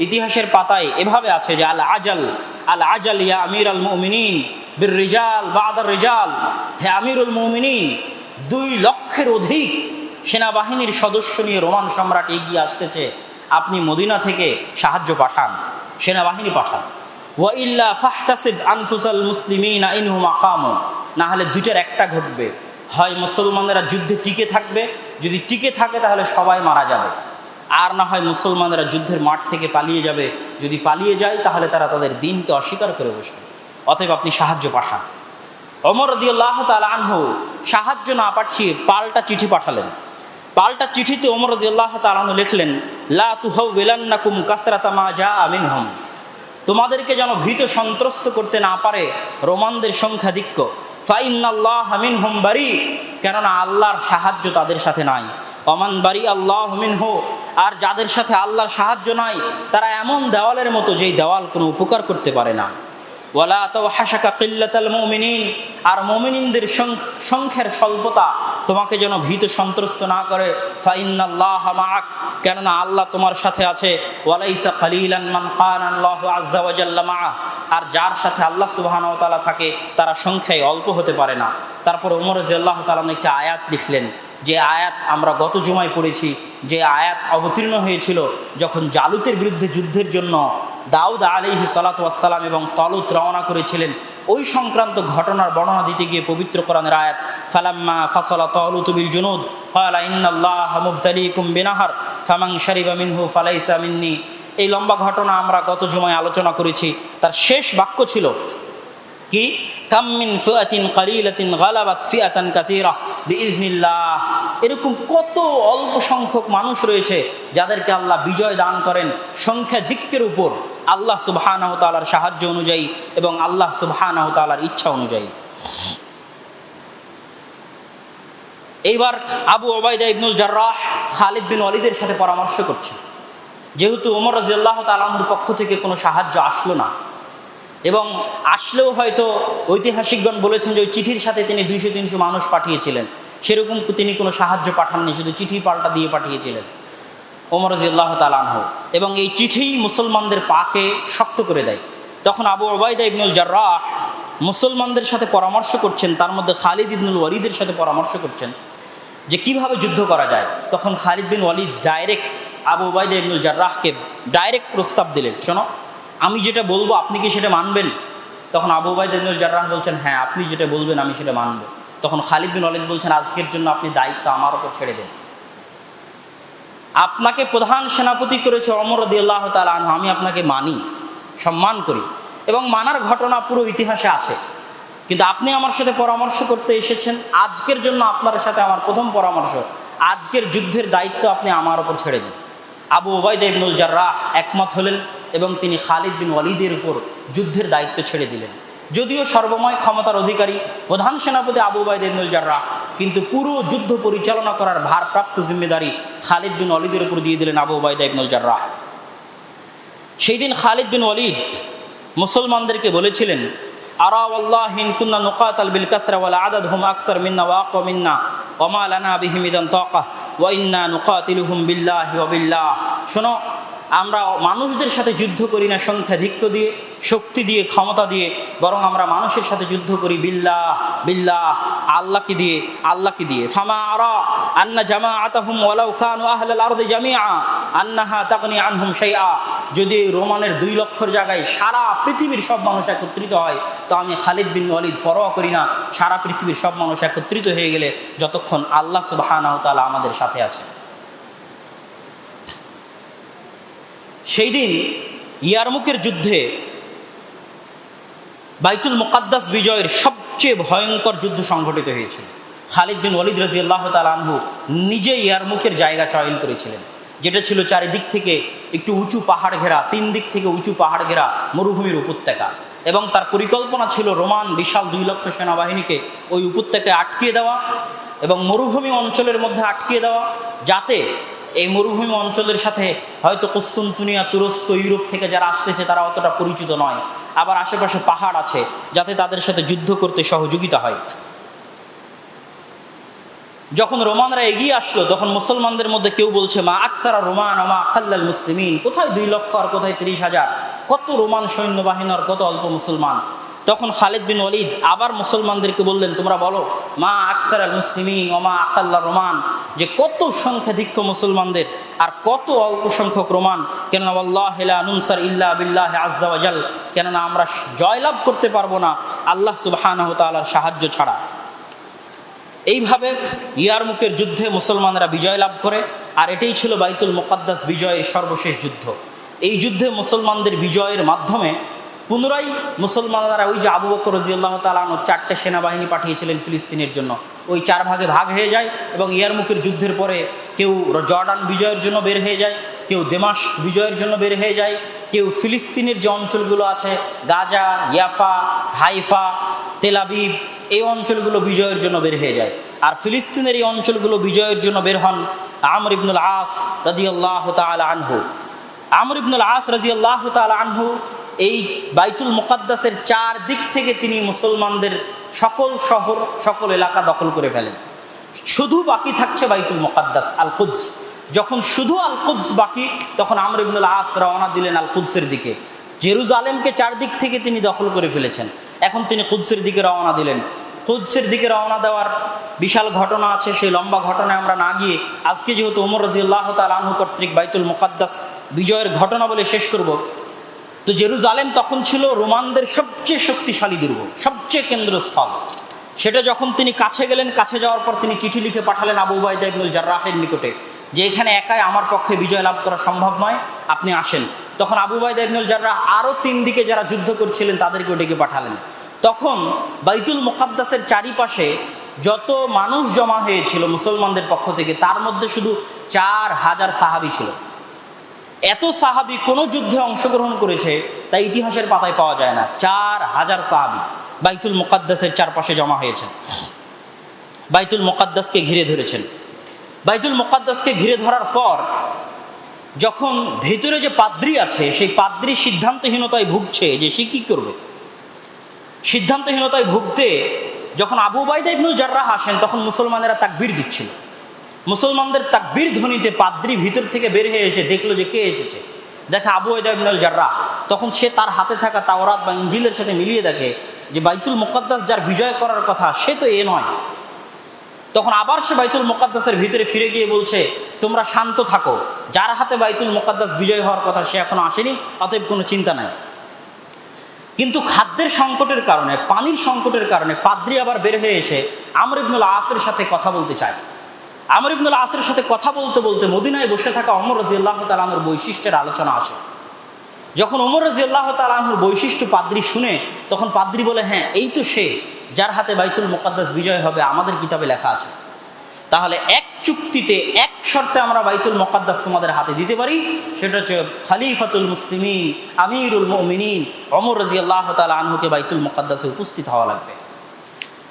ইতিহাসের পাতায় এভাবে আছে যে আল আজাল ইয়া আমিরুল মুমিনিন বির রিজাল বাদার রিজাল, হে আমিরুল মুমিনিন, 2 লক্ষের অধিক সেনাবাহিনীর সদস্য নিয়ে রোমান সম্রাট এগিয়ে আসতেছে, আপনি মদিনা থেকে সাহায্য পাঠান, সেনাবাহিনী পাঠান। ওয়া ইল্লা ফাহতাসিব আনফুসাল মুসলিমিনা ইনহুম আকামু, না হলে দুইটার একটা ঘটবে, হয় মুসলমানেরা যুদ্ধে টিকে থাকবে, যদি টিকে থাকে তাহলে সবাই মারা যাবে, আর না হয় মুসলমানেরা যুদ্ধের মাঠ থেকে পালিয়ে যাবে, যদি পালিয়ে যায় তাহলে তারা তাদের দিনকে অস্বীকার করে বসবে, অতএব আপনি সাহায্য পাঠান। ওমর রাদিয়াল্লাহু তাআলা আনহু সাহায্য না পাঠিয়ে পাল্টা চিঠি পাঠালেন। পাল্টা চিঠিতে ওমর রাদিয়াল্লাহু তাআলা আনহু লিখলেন, লা তুহাওয়িলান্নাকুম কাসরাতা মা জাআ মিনহুম, তোমাদেরকে যেন ভীত সন্ত্রস্ত করতে না পারে রোমানদের সংখ্যাধিক্য। ফাইন্নাল্লাহা মিনহুম বারি, কেননা আল্লাহর সাহায্য তাদের সাথে নাই। ওমান বারি আল্লাহু মিনহু, আর যাদের সাথে আল্লাহর সাহায্য নাই তারা এমন দেওয়ালের মতো যেই দেওয়াল কোনো উপকার করতে পারে না। ওয়ালা তাওহাশাকা কিল্লাতাল মুমিনিন, আর মুমিনিনদের সংখ্যার স্বল্পতা তোমাকে যেন ভীত সন্ত্রস্ত না করে। ফাইন্নাল্লাহা মাআক, কেননা আল্লাহ তোমার সাথে আছে। ওয়ালাইসা কালিলান মান কানা আল্লাহু আযজা ওয়া জাল্লা মাআ, আর যার সাথে আল্লাহ সুবহানাহু ওয়া তাআলা থাকে তারা সংখ্যায় অল্প হতে পারে না। তারপর ওমর রাদিয়াল্লাহু তাআলা একটা আয়াত লিখলেন, যে আয়াত আমরা গত জুমায় পড়েছি, যে আয়াত অবতীর্ণ হয়েছিল যখন জালুতের বিরুদ্ধে যুদ্ধের জন্য দাউদ আলাইহিস সালাতু ওয়াস সালাম এবং তালুত রওনা করেছিলেন। ওই সংক্রান্ত ঘটনার বর্ণনা দিতে গিয়ে পবিত্র কোরআনের আয়াত, ফালাম্মা ফাসালা তালুতু বিল জুনুদ ক্বালা ইন্নাল্লাহা মুবতালিকুম বিনাহার ফামান শারিবা মিনহু ফালাইসা মিন্নি, এই লম্বা ঘটনা আমরা গত জুমায় আলোচনা করেছি। তার শেষ বাক্য ছিল কি, কাম মিন ফিআতিন কালিলাতিন গালাবাত ফিআতান কাসীরা বিইজনিল্লাহ, এরকম কত অল্প সংখ্যক মানুষ রয়েছে যাদেরকে আল্লাহ বিজয় দান করেন সংখ্যাধিক্যের উপর, আল্লাহ সুবহানাহু ওয়া তাআলার সাহায্য অনুযায়ী এবং আল্লাহ সুবহানাহু ওয়া তাআলার ইচ্ছা অনুযায়ী। এইবার আবু ওবায়দা ইবনুল জাররাহ খালিদ বিন ওয়ালিদের সাথে পরামর্শ করছেন, যেহেতু ওমর রাদিয়াল্লাহু তাআলা আনহুর পক্ষ থেকে কোনো সাহায্য আসলো না, এবং আসলেও হয়তো ঐতিহাসিকগণ বলেছেন যে ওই চিঠির সাথে তিনি 200-300 মানুষ পাঠিয়েছিলেন, সেরকম তিনি কোনো সাহায্য পাঠাননি, শুধু চিঠি পাল্টা দিয়ে পাঠিয়েছিলেন ওমর রাদিয়াল্লাহু তাআলা আনহু, এবং এই চিঠি মুসলমানদের পাকে শক্ত করে দেয়। তখন আবু ওবায়দা ইবনুল জাররাহ মুসলমানদের সাথে পরামর্শ করছেন, তার মধ্যে খালিদ ইবনুল ওয়ালিদের সাথে পরামর্শ করছেন যে কিভাবে যুদ্ধ করা যায়। তখন খালিদ বিন ওয়ালিদ ডাইরেক্ট আবু ওবায়দা ইবনুল জাররাহকে ডাইরেক্ট প্রস্তাব দিলেন, শোনো আমি যেটা বলবো আপনি কি সেটা মানবেন? তখন আবু ওবায়দা ইবনুল জাররাহ বলছেন, হ্যাঁ আপনি যেটা বলবেন আমি সেটা মানব। তখন খালিদ বিন ওয়ালিদ বলছেন, আজকের জন্য আপনি দায়িত্ব আমার উপর ছেড়ে দেন, আপনাকে প্রধান সেনাপতি করেছে ওমর রাদিয়াল্লাহু তাআলা আনহু, আমি আপনাকে মানি, সম্মান করি, এবং মানার ঘটনা পুরো ইতিহাসে আছে, কিন্তু আপনি আমার সাথে পরামর্শ করতে এসেছেন, আজকের জন্য আপনার সাথে আমার প্রথম পরামর্শ, আজকের যুদ্ধের দায়িত্ব আপনি আমার উপর ছেড়ে দিন। আবু ওবায়দা ইবনুল জাররাহ একমত হলেন এবং তিনি খালিদ বিন ওয়ালিদের উপর যুদ্ধের দায়িত্ব ছেড়ে দিলেন। যদিও সর্বময় ক্ষমতার অধিকারী প্রধান সেনাপতি আবু ওবায়দা ইবনুল জাররাহ, কিন্তু পুরো যুদ্ধ পরিচালনা করার ভারপ্রাপ্ত জিম্মেদারি খালিদ বিন ওয়ালিদের উপর দিয়ে দিলেন আবু ওবায়দা ইবনুল জাররাহ। সেই দিন খালিদ বিন ওয়ালিদ মুসলমানদেরকে বলেছিলেন, আরা ওয়াল্লাহি ইন কুন্না নুকাতাল বিল কাসরা ওয়াল আদাদহুম আকসার মিন্না ওয়া আকা মিন্না ওয়া মা লানা বিহিম ইদান তাকা ওয়া ইন্না নুকাতিলুহুম বিল্লাহি ওয়া বিল্লাহ। শোনো, আমরা মানুষদের সাথে যুদ্ধ করি না সংখ্যাধিক্য দিয়ে, শক্তি দিয়ে, ক্ষমতা দিয়ে, বরং আমরা মানুষের সাথে যুদ্ধ করি বিল্লাহ বিল্লাহ, আল্লাহকে দিয়ে। ফামা আরা আন্না জামাআতাহুম ওয়ালাউ কানু আহলাল আরদি জামিআ আন্নাহা তাগনি আনহুম শাইআ। যদি রোমানের 2 লক্ষর জায়গায় সারা পৃথিবীর সব মানুষ একত্রিত হয়, তো আমি খালিদ বিন ওয়ালিদ পরোয়া করি না সারা পৃথিবীর সব মানুষ একত্রিত হয়ে গেলে, যতক্ষণ আল্লাহ সুবহানাহু ওয়া তাআলা আমাদের সাথে আছে। সেই দিন ইয়ারমুকের যুদ্ধে বাইতুল মুকাদ্দাস বিজয়ের সবচেয়ে ভয়ঙ্কর যুদ্ধ সংঘটিত হয়েছিল। খালিদ বিন ওয়ালিদ রাদিয়াল্লাহু তাআলা আনহু নিজে ইয়ারমুকের জায়গা চয়ন করেছিলেন, যেটা ছিল চারিদিক থেকে একটু উঁচু পাহাড় ঘেরা, 3 দিক থেকে উঁচু পাহাড় ঘেরা মরুভূমির উপত্যকা, এবং তার পরিকল্পনা ছিল রোমান বিশাল 2 লক্ষ সেনাবাহিনীকে ওই উপত্যকায় আটকিয়ে দেওয়া এবং মরুভূমি অঞ্চলের মধ্যে আটকিয়ে দেওয়া, যাতে এই মরুভূমি অঞ্চলের সাথে হয়তো কুস্তুনতুনিয়া, তুরস্ক, ইউরোপ থেকে যারা আসতেছে তারা অতটা পরিচিত নয়, আবার আশেপাশে পাহাড় আছে, যাতে তাদের সাথে যুদ্ধ করতে সহযোগিতা হয়। যখন রোমানরা এগিয়ে আসলো, তখন মুসলমানদের মধ্যে কেউ বলছে, মা আকসারা রোমান আমা আকাল্লাল মুসলিমিন, কোথায় 2 লক্ষ আর কোথায় 30,000, কত রোমান সৈন্যবাহিনী আর কত অল্প মুসলমান। তখন খালিদ বিন ওয়ালিদ আবার মুসলমানদেরকে বললেন, তোমরা বলো মা আকসারাল মুসলিমিন ওমা আকাল্লা রোমান, যে কত সংখ্যাধিক্য মুসলমানদের আর কত অল্প সংখ্যক রোমান। কেননা ওয়াল্লাহি লা নুনসার ইল্লা বিল্লাহি আযজা ওয়া জাল, কেননা আমরা জয়লাভ করতে পারবো না আল্লাহ সুবহানাহু ওয়া তাআলার সাহায্য ছাড়া। এইভাবে ইয়ারমুকের যুদ্ধে মুসলমানরা বিজয় লাভ করে, আর এটাই ছিল বাইতুল মুকাদ্দাস বিজয়ের সর্বশেষ যুদ্ধ। এই যুদ্ধে মুসলমানদের বিজয়ের মাধ্যমে পুনরায় মুসলমানরা ওই যে আবু বকর রাদিয়াল্লাহু তাআলা আনহু 4টে সেনাবাহিনী পাঠিয়েছিলেন ফিলিস্তিনের জন্য, ওই 4 ভাগে ভাগ হয়ে যায়, এবং ইয়ারমুকের যুদ্ধের পরে কেউ জর্ডান বিজয়ের জন্য বের হয়ে যায়, কেউ দামেস্ক বিজয়ের জন্য বের হয়ে যায়, কেউ ফিলিস্তিনের যে অঞ্চলগুলো আছে গাজা, ইয়াফা, হাইফা, তেল আবিব, এই অঞ্চলগুলো বিজয়ের জন্য বের হয়ে যায়। আর ফিলিস্তিনের এই অঞ্চলগুলো বিজয়ের জন্য বের হন আমর ইবনুল আস রাদিয়াল্লাহু তাআলা আনহু। আমর ইবনুল আস রাদিয়াল্লাহু তাআলা আনহু এই বাইতুল মুকাদ্দাসের 4 দিক থেকে তিনি মুসলমানদের সকল শহর, সকল এলাকা দখল করে ফেলেন। শুধু বাকি থাকছে বাইতুল মুকাদ্দাস, আল কুদস। যখন শুধু আল কুদস বাকি, তখন আমর ইবনুল আস রওনা দিলেন আল কুদসের দিকে। জেরুজালেমকে 4 দিক থেকে তিনি দখল করে ফেলেছেন, এখন তিনি কুদসের দিকে রওনা দিলেন। কুদসের দিকে রওনা দেওয়ার বিশাল ঘটনা আছে, সেই লম্বা ঘটনায় আমরা না গিয়ে আজকে যেহেতু ওমর রাদিয়াল্লাহু তাআলা আনহু কর্তৃক বাইতুল মুকাদ্দাস বিজয়ের ঘটনা বলে শেষ করব। তো জেরুজালেম তখন ছিল রোমানদের সবচেয়ে শক্তিশালী দুর্গ, সবচেয়ে কেন্দ্রস্থল। সেটা যখন তিনি কাছে গেলেন, কাছে যাওয়ার পর তিনি চিঠি লিখে পাঠালেন আবু উবাইদা ইবনুল জাররাহের নিকটে, যে এখানে একাই আমার পক্ষে বিজয় লাভ করা সম্ভব নয়, আপনি আসেন। তখন আবু উবাইদা ইবনুল জাররাহ আরও 3 দিকে যারা যুদ্ধ করছিলেন তাদেরকেও ডেকে পাঠালেন। তখন বাইতুল মুকাদ্দাসের চারিপাশে যত মানুষ জমা হয়েছিল মুসলমানদের পক্ষ থেকে, তার মধ্যে শুধু 4000 সাহাবী ছিল। এত সাহাবী কোনো যুদ্ধে অংশগ্রহণ করেছে তাই ইতিহাসের পাতায় পাওয়া যায় না। 4000 সাহাবী বাইতুল মুকাদ্দাসের চারপাশে জমা হয়েছে। বাইতুল মুকাদ্দাসকে ঘিরে ধরেছেন। বাইতুল মুকাদ্দাসকে ঘিরে ধরার পর যখন ভেতরে যে পাদ্রী আছে সেই পাদ্রী সিদ্ধান্তহীনতায় ভুগছে যে সে কী করবে। সিদ্ধান্তহীনতায় ভুগতে যখন আবু উবাইদা ইবনুল জাররাহ আসেন তখন মুসলমানেরা তাকবীর দিচ্ছিল। মুসলমানদের তাকবীর ধ্বনিতে পাদ্রী ভিতর থেকে বের হয়ে এসে দেখলো যে কে এসেছে, দেখে আবু উবাইদা ইবনুল জাররাহ। তখন সে তার হাতে থাকা তাওরাত বা ইনজিলের সাথে মিলিয়ে দেখে যে বাইতুল মুকাদ্দাস যার বিজয় করার কথা সে তো এ নয়। তখন আবার সে বাইতুল মুকাদ্দাসের ভিতরে ফিরে গিয়ে বলছে, তোমরা শান্ত থাকো, যার হাতে বাইতুল মুকাদ্দাস বিজয় হওয়ার কথা সে এখনো আসেনি, অতএব কোনো চিন্তা নাই। কিন্তু খাদ্যের সংকটের কারণে, পানির সংকটের কারণে পাদ্রী আবার বের হয়ে এসে আমর ইবনুল আসের সাথে কথা বলতে চায়। আমর ইবনুল আসের সাথে কথা বলতে বলতে মদিনায় বসে থাকা ওমর রাদিয়াল্লাহু তাআলা আনহুর বৈশিষ্ট্যের আলোচনা আসে। যখন ওমর রাদিয়াল্লাহু তাআলা আনহুর বৈশিষ্ট্য পাদ্রী শুনে তখন পাদ্রী বলে, হ্যাঁ এই তো সে যার হাতে বাইতুল মুকাদ্দাস বিজয় হবে, আমাদের কিতাবে লেখা আছে। তাহলে এক চুক্তিতে এক শর্তে আমরা বাইতুল মুকাদ্দাস তোমাদের হাতে দিতে পারি, সেটা হচ্ছে খলিফাতুল মুসলিমিন আমিরুল মুমিনিন ওমর রাদিয়াল্লাহু তাআলা আনহুকে বাইতুল মুকাদ্দাসে উপস্থিত হওয়া লাগবে।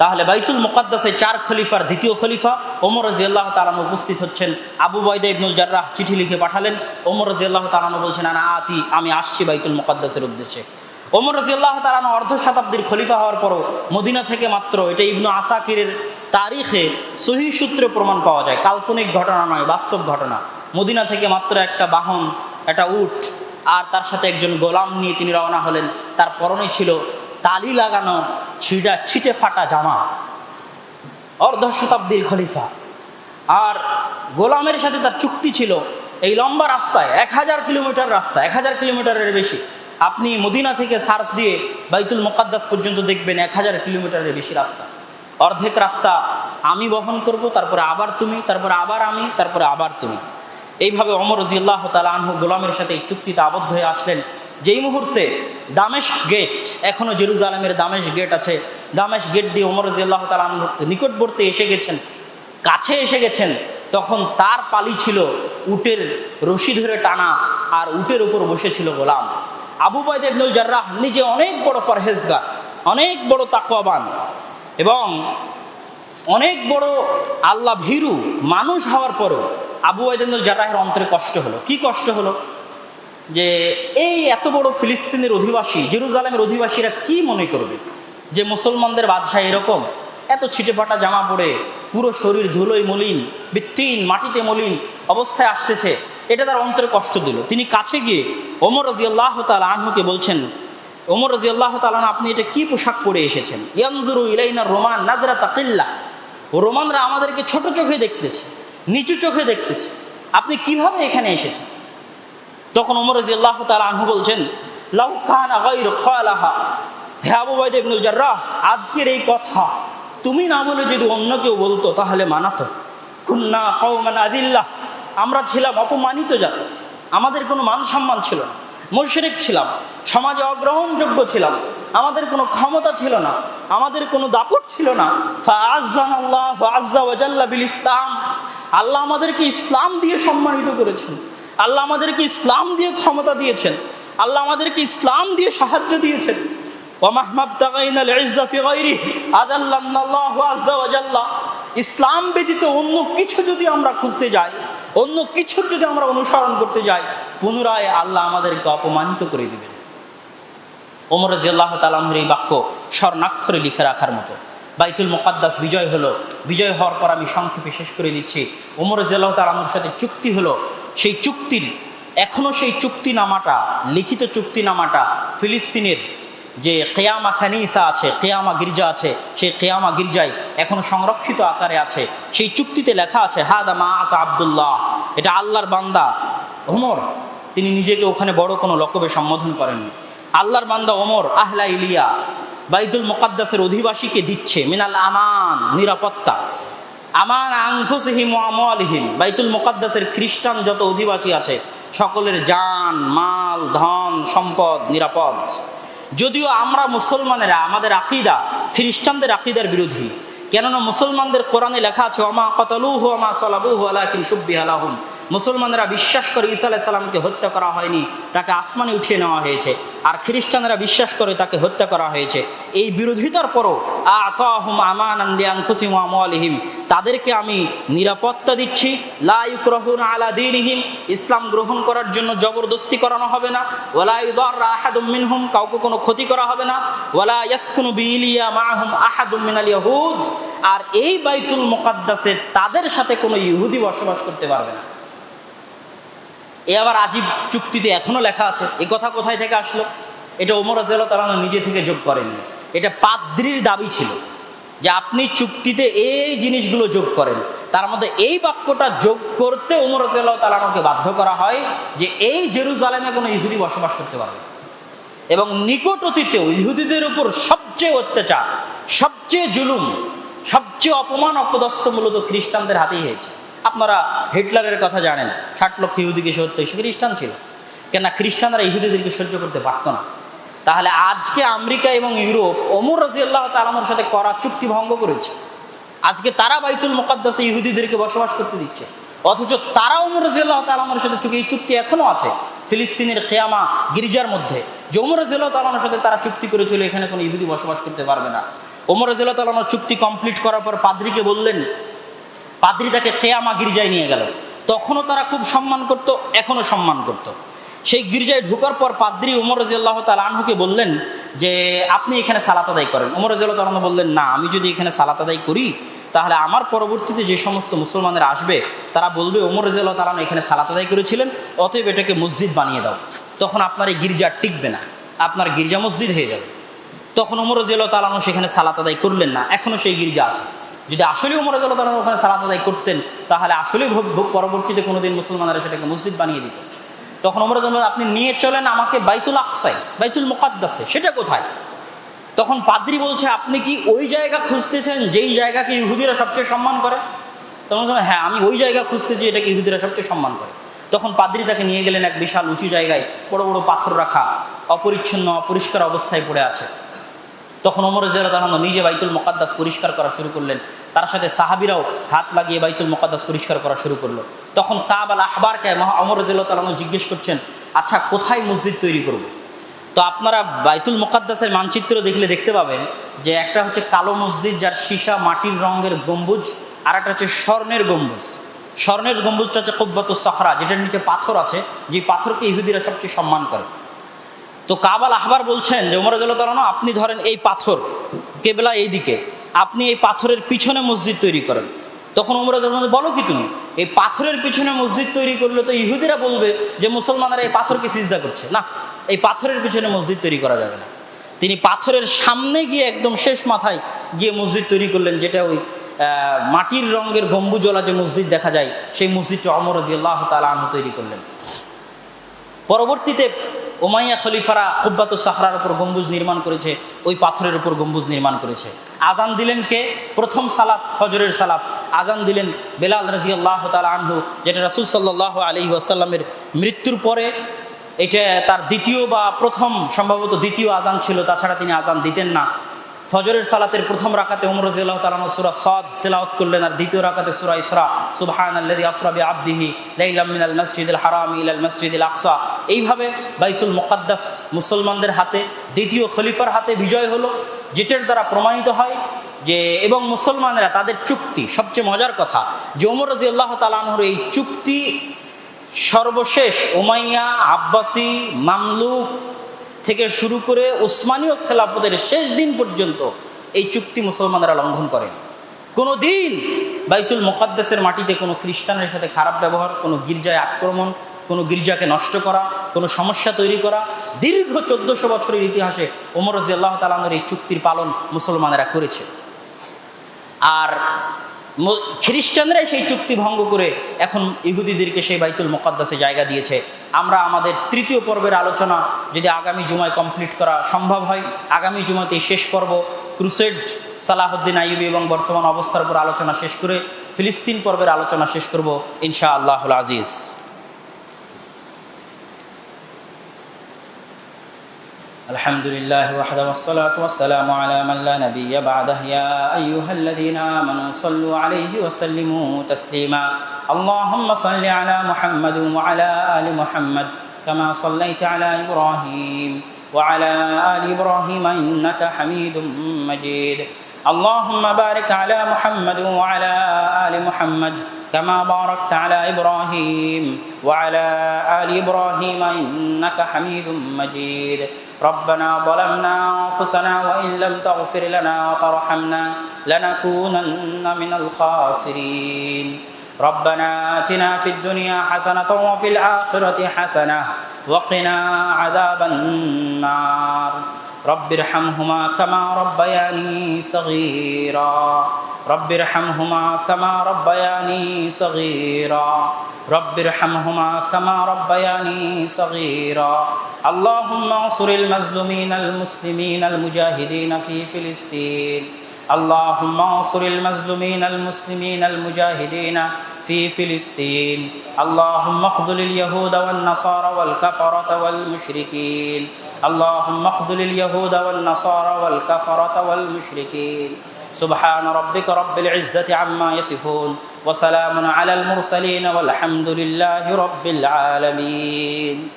তাহলে বাইতুল মুকাদ্দাসে 4 খলিফার দ্বিতীয় খলিফা ওমর রাদিয়াল্লাহু তাআলা আনহু উপস্থিত হচ্ছেন। আবু উবাইদা ইবনুল জাররাহ চিঠি লিখে পাঠালেন। ওমর রাদিয়াল্লাহু তাআলা আনহু বলছেন, না আতি, আমি আসছি বাইতুল মুকাদ্দাসের উদ্দেশ্যে। ওমর রাদিয়াল্লাহু তাআলা আনহু অর্ধ শতাব্দীর খলিফা হওয়ার পরও মদিনা থেকে মাত্র, এটা ইবনু আসাকিরের তারিখে সহিহ সূত্রে প্রমাণ পাওয়া যায়, কাল্পনিক ঘটনা নয়, বাস্তব ঘটনা। মদিনা থেকে মাত্র একটা বাহন, একটা উট আর তার সাথে একজন গোলাম নিয়ে তিনি রওনা হলেন। তার পরনে ছিল তালি লাগানো ছিটে ফাটা জামা। অর্ধ শতাব্দীর খলিফা, আর গোলামের সাথে তার চুক্তি ছিল এই লম্বা রাস্তায় 1000 কিলোমিটার রাস্তা, 1000 কিলোমিটারের বেশি। আপনি মদিনা থেকে সার্চ দিয়ে বাইতুল মুকাদ্দাস পর্যন্ত দেখবেন 1000 কিলোমিটারের বেশি রাস্তা। অর্ধেক রাস্তা আমি বহন করব, তারপরে আবার তুমি, তারপরে আবার আমি, তারপরে আবার তুমি। এইভাবে ওমর রাদিয়াল্লাহু তাআলা আনহু গোলামের সাথে এই চুক্তিতে আবদ্ধ হয়ে আসলেন। যেই মুহূর্তে দামেস্ক গেট, এখনও জেরুজালেমের দামেস্ক গেট আছে, দামেস্ক গেট দিয়ে ওমর রাদিয়াল্লাহু তাআলা আনহু নিকটবর্তী এসে গেছেন, কাছে এসে গেছেন, তখন তার পালি ছিল উটের রশি ধরে টানা, আর উটের উপর বসেছিল গোলাম। আবু উবাইদা ইবনুল জাররাহ নিজে অনেক বড় পরহেজগার, অনেক বড় তাকওয়াবান এবং অনেক বড় আল্লাহ ভীরু মানুষ হওয়ার পরেও আবু উবাইদা ইবনুল জাররাহের অন্তরে কষ্ট হলো। কি কষ্ট হলো? যে এই এত বড় ফিলিস্তিনের অধিবাসী, জেরুজালেমের অধিবাসীরা কি মনে করবে যে মুসলমানদের বাদশাহ এরকম এত ছিটেফাটা জামা পরে, পুরো শরীর ধুলোয় মলিন, বৃত্তিহীন মাটিতে মলিন অবস্থায় আসতেছে। এটা তার অন্তরে কষ্ট দিল। তিনি কাছে গিয়ে ওমর রাদিয়াল্লাহু তাআলা আনহুকে বলছেন, ওমর রাদিয়াল্লাহু তাআলা আনহু, আপনি এটা কি পোশাক পরে এসেছেন? ইয়ানজুরু ইলাইনা রোমান নাজরাতা কিল্লা, রোমানরা আমাদেরকে ছোট চোখে দেখতেছে, নিচু চোখে দেখতেছে, আপনি কিভাবে এখানে এসেছেন? তখন ওমর রাদিয়াল্লাহু তাআলা আনহু বলছেন, লাউ কানা গায়রু ক্বালাহা, হে আবু উবাইদা ইবনুল জাররাহ, আজকের এই কথা তুমি না বলে যদি অন্য কেউ বলতো তাহলে মানাতো। কুন্না কওমান আযিল্লাহ, আমরা ছিলাম অপমানিত জাতি, আমাদের কোনো মান সম্মান ছিল না, মুশরিক ছিলাম, সমাজে অগ্রহণযোগ্য ছিলাম, আমাদের কোনো ক্ষমতা ছিল না, আমাদের কোনো দাপট ছিল না। ফাআজ্জানাল্লাহু আযজা ওয়া জাল্লা বিল ইসলাম, আল্লাহ আমাদেরকে ইসলাম দিয়ে সম্মানিত করেছেন, আল্লাহ আমাদেরকে ইসলাম দিয়ে ক্ষমতা দিয়েছেন, আল্লাহ আমাদেরকে ইসলাম দিয়ে সাহায্য দিয়েছেন। ওয়া মাহমাবতাগাইনাল ইজ্জা ফি গায়রিহি আযাল্লানাল্লাহু আযজা ওয়া জাল্লা, ইসলাম ব্যতীত অন্য কিছু যদি আমরা খুঁজতে যাই, অন্য কিছুর যদি আমরা অনুসরণ করতে যাই, পুনরায় আল্লাহ আমাদেরকে অপমানিত করে দিবেন। ওমর রাদিয়াল্লাহু তাআলা আনহুর এই বাক্য স্বর্ণাক্ষরে লিখে রাখার মতো। বাইতুল মুকাদ্দাস বিজয় হলো। বিজয় হওয়ার পর আমি সংক্ষেপে শেষ করে দিচ্ছি। ওমর রাদিয়াল্লাহু তাআলা আনহুর সাথে চুক্তি হলো। সেই চুক্তির এখনও সেই চুক্তিনামাটা, লিখিত চুক্তিনামাটা ফিলিস্তিনের যে কেয়ামা কানিসা আছে, কেয়ামা গির্জা আছে, সেই কেয়ামা গির্জায় এখনও সংরক্ষিত আকারে আছে। সেই চুক্তিতে লেখা আছে, হাদা মা আতা আব্দুল্লাহ, এটা আল্লাহর বান্দা ওমর, তিনি নিজেকে ওখানে বড় কোনো লকবে সম্বোধন করেননি। আল্লাহর বান্দা ওমর আহলা ইলিয়া বাইতুল মুকাদ্দাসের অধিবাসীকে দিচ্ছে মিনাল আমান, নিরাপত্তা, আমান আনফুসিহিম ওয়া আমওয়ালিহিম, বাইতুল মুকাদ্দাসের খ্রিস্টান যত অধিবাসী আছে সকলের জান, মাল, ধন, সম্পদ নিরাপদ। যদিও আমরা মুসলমানেরা আমাদের আকীদা খ্রিস্টানদের আকীদার বিরোধী, কেননা মুসলমানদের কোরআনে লেখা আছে ওমা কাতালুহু ওমা সালাবুহু ওয়ালাকিন শুব্বিহা লাহুম, মুসলমানেরা বিশ্বাস করে ঈসা আলাইহিস সালামকে হত্যা করা হয়নি, তাকে আসমানে উঠিয়ে নেওয়া হয়েছে। আর খ্রিস্টানরা বিশ্বাস করে তাকে হত্যা করা হয়েছে। এই বিরোধিতার পরও আতাহুম আমানান লিআনফুসিহিম ওয়া আমওয়ালিহিম, তাদেরকে আমি নিরাপত্তা দিচ্ছি। লা ইউকরাহুনা আলা দীনিহিম, ইসলাম গ্রহণ করার জন্য জবরদস্তি করানো হবে না। ওয়ালা ইউদাররা আহাদুম মিনহুম, কাউকে কোনো ক্ষতি করা হবে না। ওয়ালা ইয়াসকুনু বিইলিয়া মাআহুম আহাদুম মিনাল ইয়াহুদ, আর এই বাইতুল মুকাদ্দাসে তাদের সাথে কোনো ইহুদি বসবাস করতে পারবে না। এ আবার আজীব চুক্তিতে এখনো লেখা আছে। এই কথা কোথায় থেকে আসলো? এটা ওমর রাদিয়াল্লাহু তাআলা নিজে থেকে যোগ করেননি, এটা পাদ্রীর দাবি ছিল যে আপনি চুক্তিতে এই জিনিসগুলো যোগ করেন। তার মধ্যে এই বাক্যটা যোগ করতে ওমর রাদিয়াল্লাহু তাআলাকে বাধ্য করা হয় যে এই জেরুজালেমে কোনো ইহুদি বসবাস করতে পারবে। এবং নিকট অতীতেও ইহুদিদের উপর সবচেয়ে অত্যাচার, সবচেয়ে জুলুম, সবচেয়ে অপমান অপদস্থ মূলত খ্রিস্টানদের হাতেই হয়েছে। আপনারা হিটলারের কথা জানেন, 60 লক্ষ ইহুদিকে সে হত্যা, সে খ্রিস্টান ছিল। কেননা খ্রিস্টানরা ইহুদিদেরকে সহ্য করতে পারত না। তাহলে আজকে আমেরিকা এবং ইউরোপ ওমর রাদিয়াল্লাহু তাআলার সাথে করা চুক্তি ভঙ্গ করেছে। আজকে তারা বাইতুল মুকাদ্দাসে ইহুদিদেরকে বসবাস করতে দিচ্ছে, অথচ তারা ওমর রাদিয়াল্লাহু তাআলার সাথে এই চুক্তি এখনও আছে ফিলিস্তিনের কিয়ামা গির্জার মধ্যে, যে ওমর রাদিয়াল্লাহু তাআলার সাথে তারা চুক্তি করেছিল এখানে কোনো ইহুদি বসবাস করতে পারবে না। ওমর রাদিয়াল্লাহু তাআলা চুক্তি কমপ্লিট করার পর পাদ্রীকে বললেন, পাদ্রী তাকে কিয়ামা গির্জায় নিয়ে গেল। তখনও তারা খুব সম্মান করত, এখনও সম্মান করত। সেই গির্জায় ঢোকার পর পাদ্রী ওমর রাদিয়াল্লাহু তাআলা আনহুকে বললেন যে আপনি এখানে সালাত আদায় করেন। ওমর রাদিয়াল্লাহু তাআলা বললেন, না, আমি যদি এখানে সালাত আদায় করি তাহলে আমার পরবর্তীতে যে সমস্ত মুসলমানেরা আসবে তারা বলবে ওমর রাদিয়াল্লাহু তাআলা এখানে সালাত আদায় করেছিলেন, অতএব এটাকে মসজিদ বানিয়ে দাও। তখন আপনার এই গির্জা টিকবে না, আপনার গির্জা মসজিদ হয়ে যাবে। তখন ওমর রাদিয়াল্লাহু তাআলা সেখানে সালাত আদায় করলেন না, এখনও সেই গির্জা আছে। যদি আসলে ওমর রাদিয়াল্লাহু তাআলা ওখানে সালাত আদায় করতেন তাহলে আসলে পরবর্তীতে কোনোদিন মুসলমানেরা সেটাকে মসজিদ বানিয়ে দিত। তখন ওমর রাদিয়াল্লাহু আপনি নিয়ে চলেন আমাকে বাইতুল আকসায়, বাইতুল মুকাদ্দাসে, সেটা কোথায়? তখন পাদ্রী বলছে, আপনি কি ওই জায়গা খুঁজতেছেন যেই জায়গাকে ইহুদিরা সবচেয়ে সম্মান করে? তখন হ্যাঁ, আমি ওই জায়গা খুঁজতেছি এটাকে ইহুদিরা সবচেয়ে সম্মান করে। তখন পাদ্রী তাকে নিয়ে গেলেন এক বিশাল উঁচু জায়গায়, বড় বড় পাথর রাখা, অপরিচ্ছন্ন অপরিষ্কার অবস্থায় পড়ে আছে। তখন ওমর রাদিয়াল্লাহু তাআলা নিজে বাইতুল মুকাদ্দাস পরিষ্কার করা শুরু করলেন, তার সাথে সাহাবীরাও হাত লাগিয়ে বাইতুল মুকাদ্দাস পরিষ্কার করা শুরু করলো। তখন কাব আল আহবারকে ওমর রাদিয়াল্লাহু তাআলা জিজ্ঞেস করছেন, আচ্ছা কোথায় মসজিদ তৈরি করব? তো আপনারা বাইতুল মুকাদ্দাসের মানচিত্র দেখলে দেখতে পাবেন যে একটা হচ্ছে কালো মসজিদ যার সীসা মাটির রঙের গম্বুজ, আর একটা হচ্ছে স্বর্ণের গম্বুজ। স্বর্ণের গম্বুজটা হচ্ছে কুব্বাতুস সখরা, যেটার নিচে পাথর আছে, যে পাথরকে ইহুদিরা সবচেয়ে সম্মান করে। তো কাব আল আহবার বলছেন যে ওমর রাদিয়াল্লাহু তাআলা আপনি ধরেন এই পাথর, কেবলা এই দিকে, আপনি এই পাথরের পিছনে মসজিদ তৈরি করেন। তখন ওমর রাদিয়াল্লাহু তাআলা বলো কি তুমি, এই পাথরের পিছনে মসজিদ তৈরি করলে তো ইহুদিরা বলবে যে মুসলমানরা এই পাথরকে সিজদা করছে, না, এই পাথরের পিছনে মসজিদ তৈরি করা যাবে না। তিনি পাথরের সামনে গিয়ে একদম শেষ মাথায় গিয়ে মসজিদ তৈরি করলেন, যেটা ওই মাটির রঙের গম্বুজওয়ালা যে মসজিদ দেখা যায়, সেই মসজিদটা ওমর রাদিয়াল্লাহু তাআলা আনহু তৈরি করলেন। পরবর্তীতে উমাইয়া খলিফারা কুব্বাতুস সাখরার উপর গম্বুজ নির্মাণ করেছে, ওই পাথরের উপর গম্বুজ নির্মাণ করেছে। আজান দিলেন কে? প্রথম সালাত, ফজরের সালাত আজান দিলেন বেলাল রাদিয়াল্লাহু তাআলা আনহু, যেটা রাসূল সাল্লাল্লাহু আলাইহি ওয়াসাল্লামের মৃত্যুর পরে এটা তার দ্বিতীয় বা প্রথম, সম্ভবত দ্বিতীয় আজান ছিল, তাছাড়া তিনি আজান দিতেন না। ফজরের সালাতের প্রথম রাকাতে ওমর রাদিয়াল্লাহু তাআলা সূরা সাদ তেলাওয়াত করলেন, আর দ্বিতীয় রাকাতে সূরা ইসরা, সুবহানাল্লাযী আসরা বিআবদিহি লাইলাম মিনাল মাসজিদিল হারাম ইলাল মাসজিদিল আকসা। এইভাবে বাইতুল মুকাদ্দাস মুসলমানদের হাতে, দ্বিতীয় খলিফার হাতে বিজয় হলো, যেটার দ্বারা প্রমাণিত হয় যে, এবং মুসলমানেরা তাদের চুক্তি, সবচেয়ে মজার কথা যে ওমর রাদিয়াল্লাহু তাআলা আনহুর এই চুক্তি সর্বশেষ উমাইয়া, আব্বাসি, মামলুক থেকে শুরু করে উসমানীয় খেলাফতের শেষ দিন পর্যন্ত এই চুক্তি মুসলমানরা লঙ্ঘন করেন। কোনো দিন বাইতুল মুকাদ্দাসের মাটিতে কোনো খ্রিস্টানের সাথে খারাপ ব্যবহার, কোনো গির্জায় আক্রমণ, কোনো গির্জাকে নষ্ট করা, কোনো সমস্যা তৈরি করা, দীর্ঘ 1400 বছরের ইতিহাসে ওমর রাদিয়াল্লাহু তাআলা আনহুর এই চুক্তির পালন মুসলমানেরা করেছে। আর খ্রিস্টানরা সেই চুক্তি ভঙ্গ করে এখন ইহুদিদেরকে সেই বাইতুল মুকাদ্দাসে জায়গা দিয়েছে। আমরা আমাদের তৃতীয় পর্বের আলোচনা যদি আগামী জুমায় কমপ্লিট করা সম্ভব হয়, আগামী জুমাতে শেষ পর্ব ক্রুসেড, সালাহুদ্দিন আইয়ুবী এবং বর্তমান অবস্থার উপর আলোচনা শেষ করে ফিলিস্তিন পর্বের আলোচনা শেষ করব ইনশাআল্লাহুল আজিজ। الحمد لله وحده والصلاة والسلام على من لا نبي بعده يا أيها الذين آمنوا صلوا عليه وسلموا تسليما اللهم صل على محمد وعلى آل محمد كما صليت على إبراهيم وعلى آل إبراهيم إنك حميد مجيد اللهم بارك على محمد وعلى آل محمد كما باركت على إبراهيم وعلى آل إبراهيم إنك حميد مجيد ربنا ظلمنا أنفسنا وإن لم تغفر لنا وترحمنا لنكونن من الخاسرين ربنا آتنا في الدنيا حسنة وفي الآخرة حسنة وقنا عذاب النار رب ارحمهما كما ربياني صغيرا رب ارحمهما كما ربياني صغيرا رب ارحمهما كما ربياني صغيرا اللهم انصر المظلومين المسلمين المجاهدين في فلسطين اللهم انصر المظلومين المسلمين المجاهدين في فلسطين اللهم اخذل اليهود والنصارى والكفرة والمشركين اللهم اخذل اليهود والنصارى والكفرة والمشركين سبحان ربك رب العزة عما يصفون وسلام على المرسلين والحمد لله رب العالمين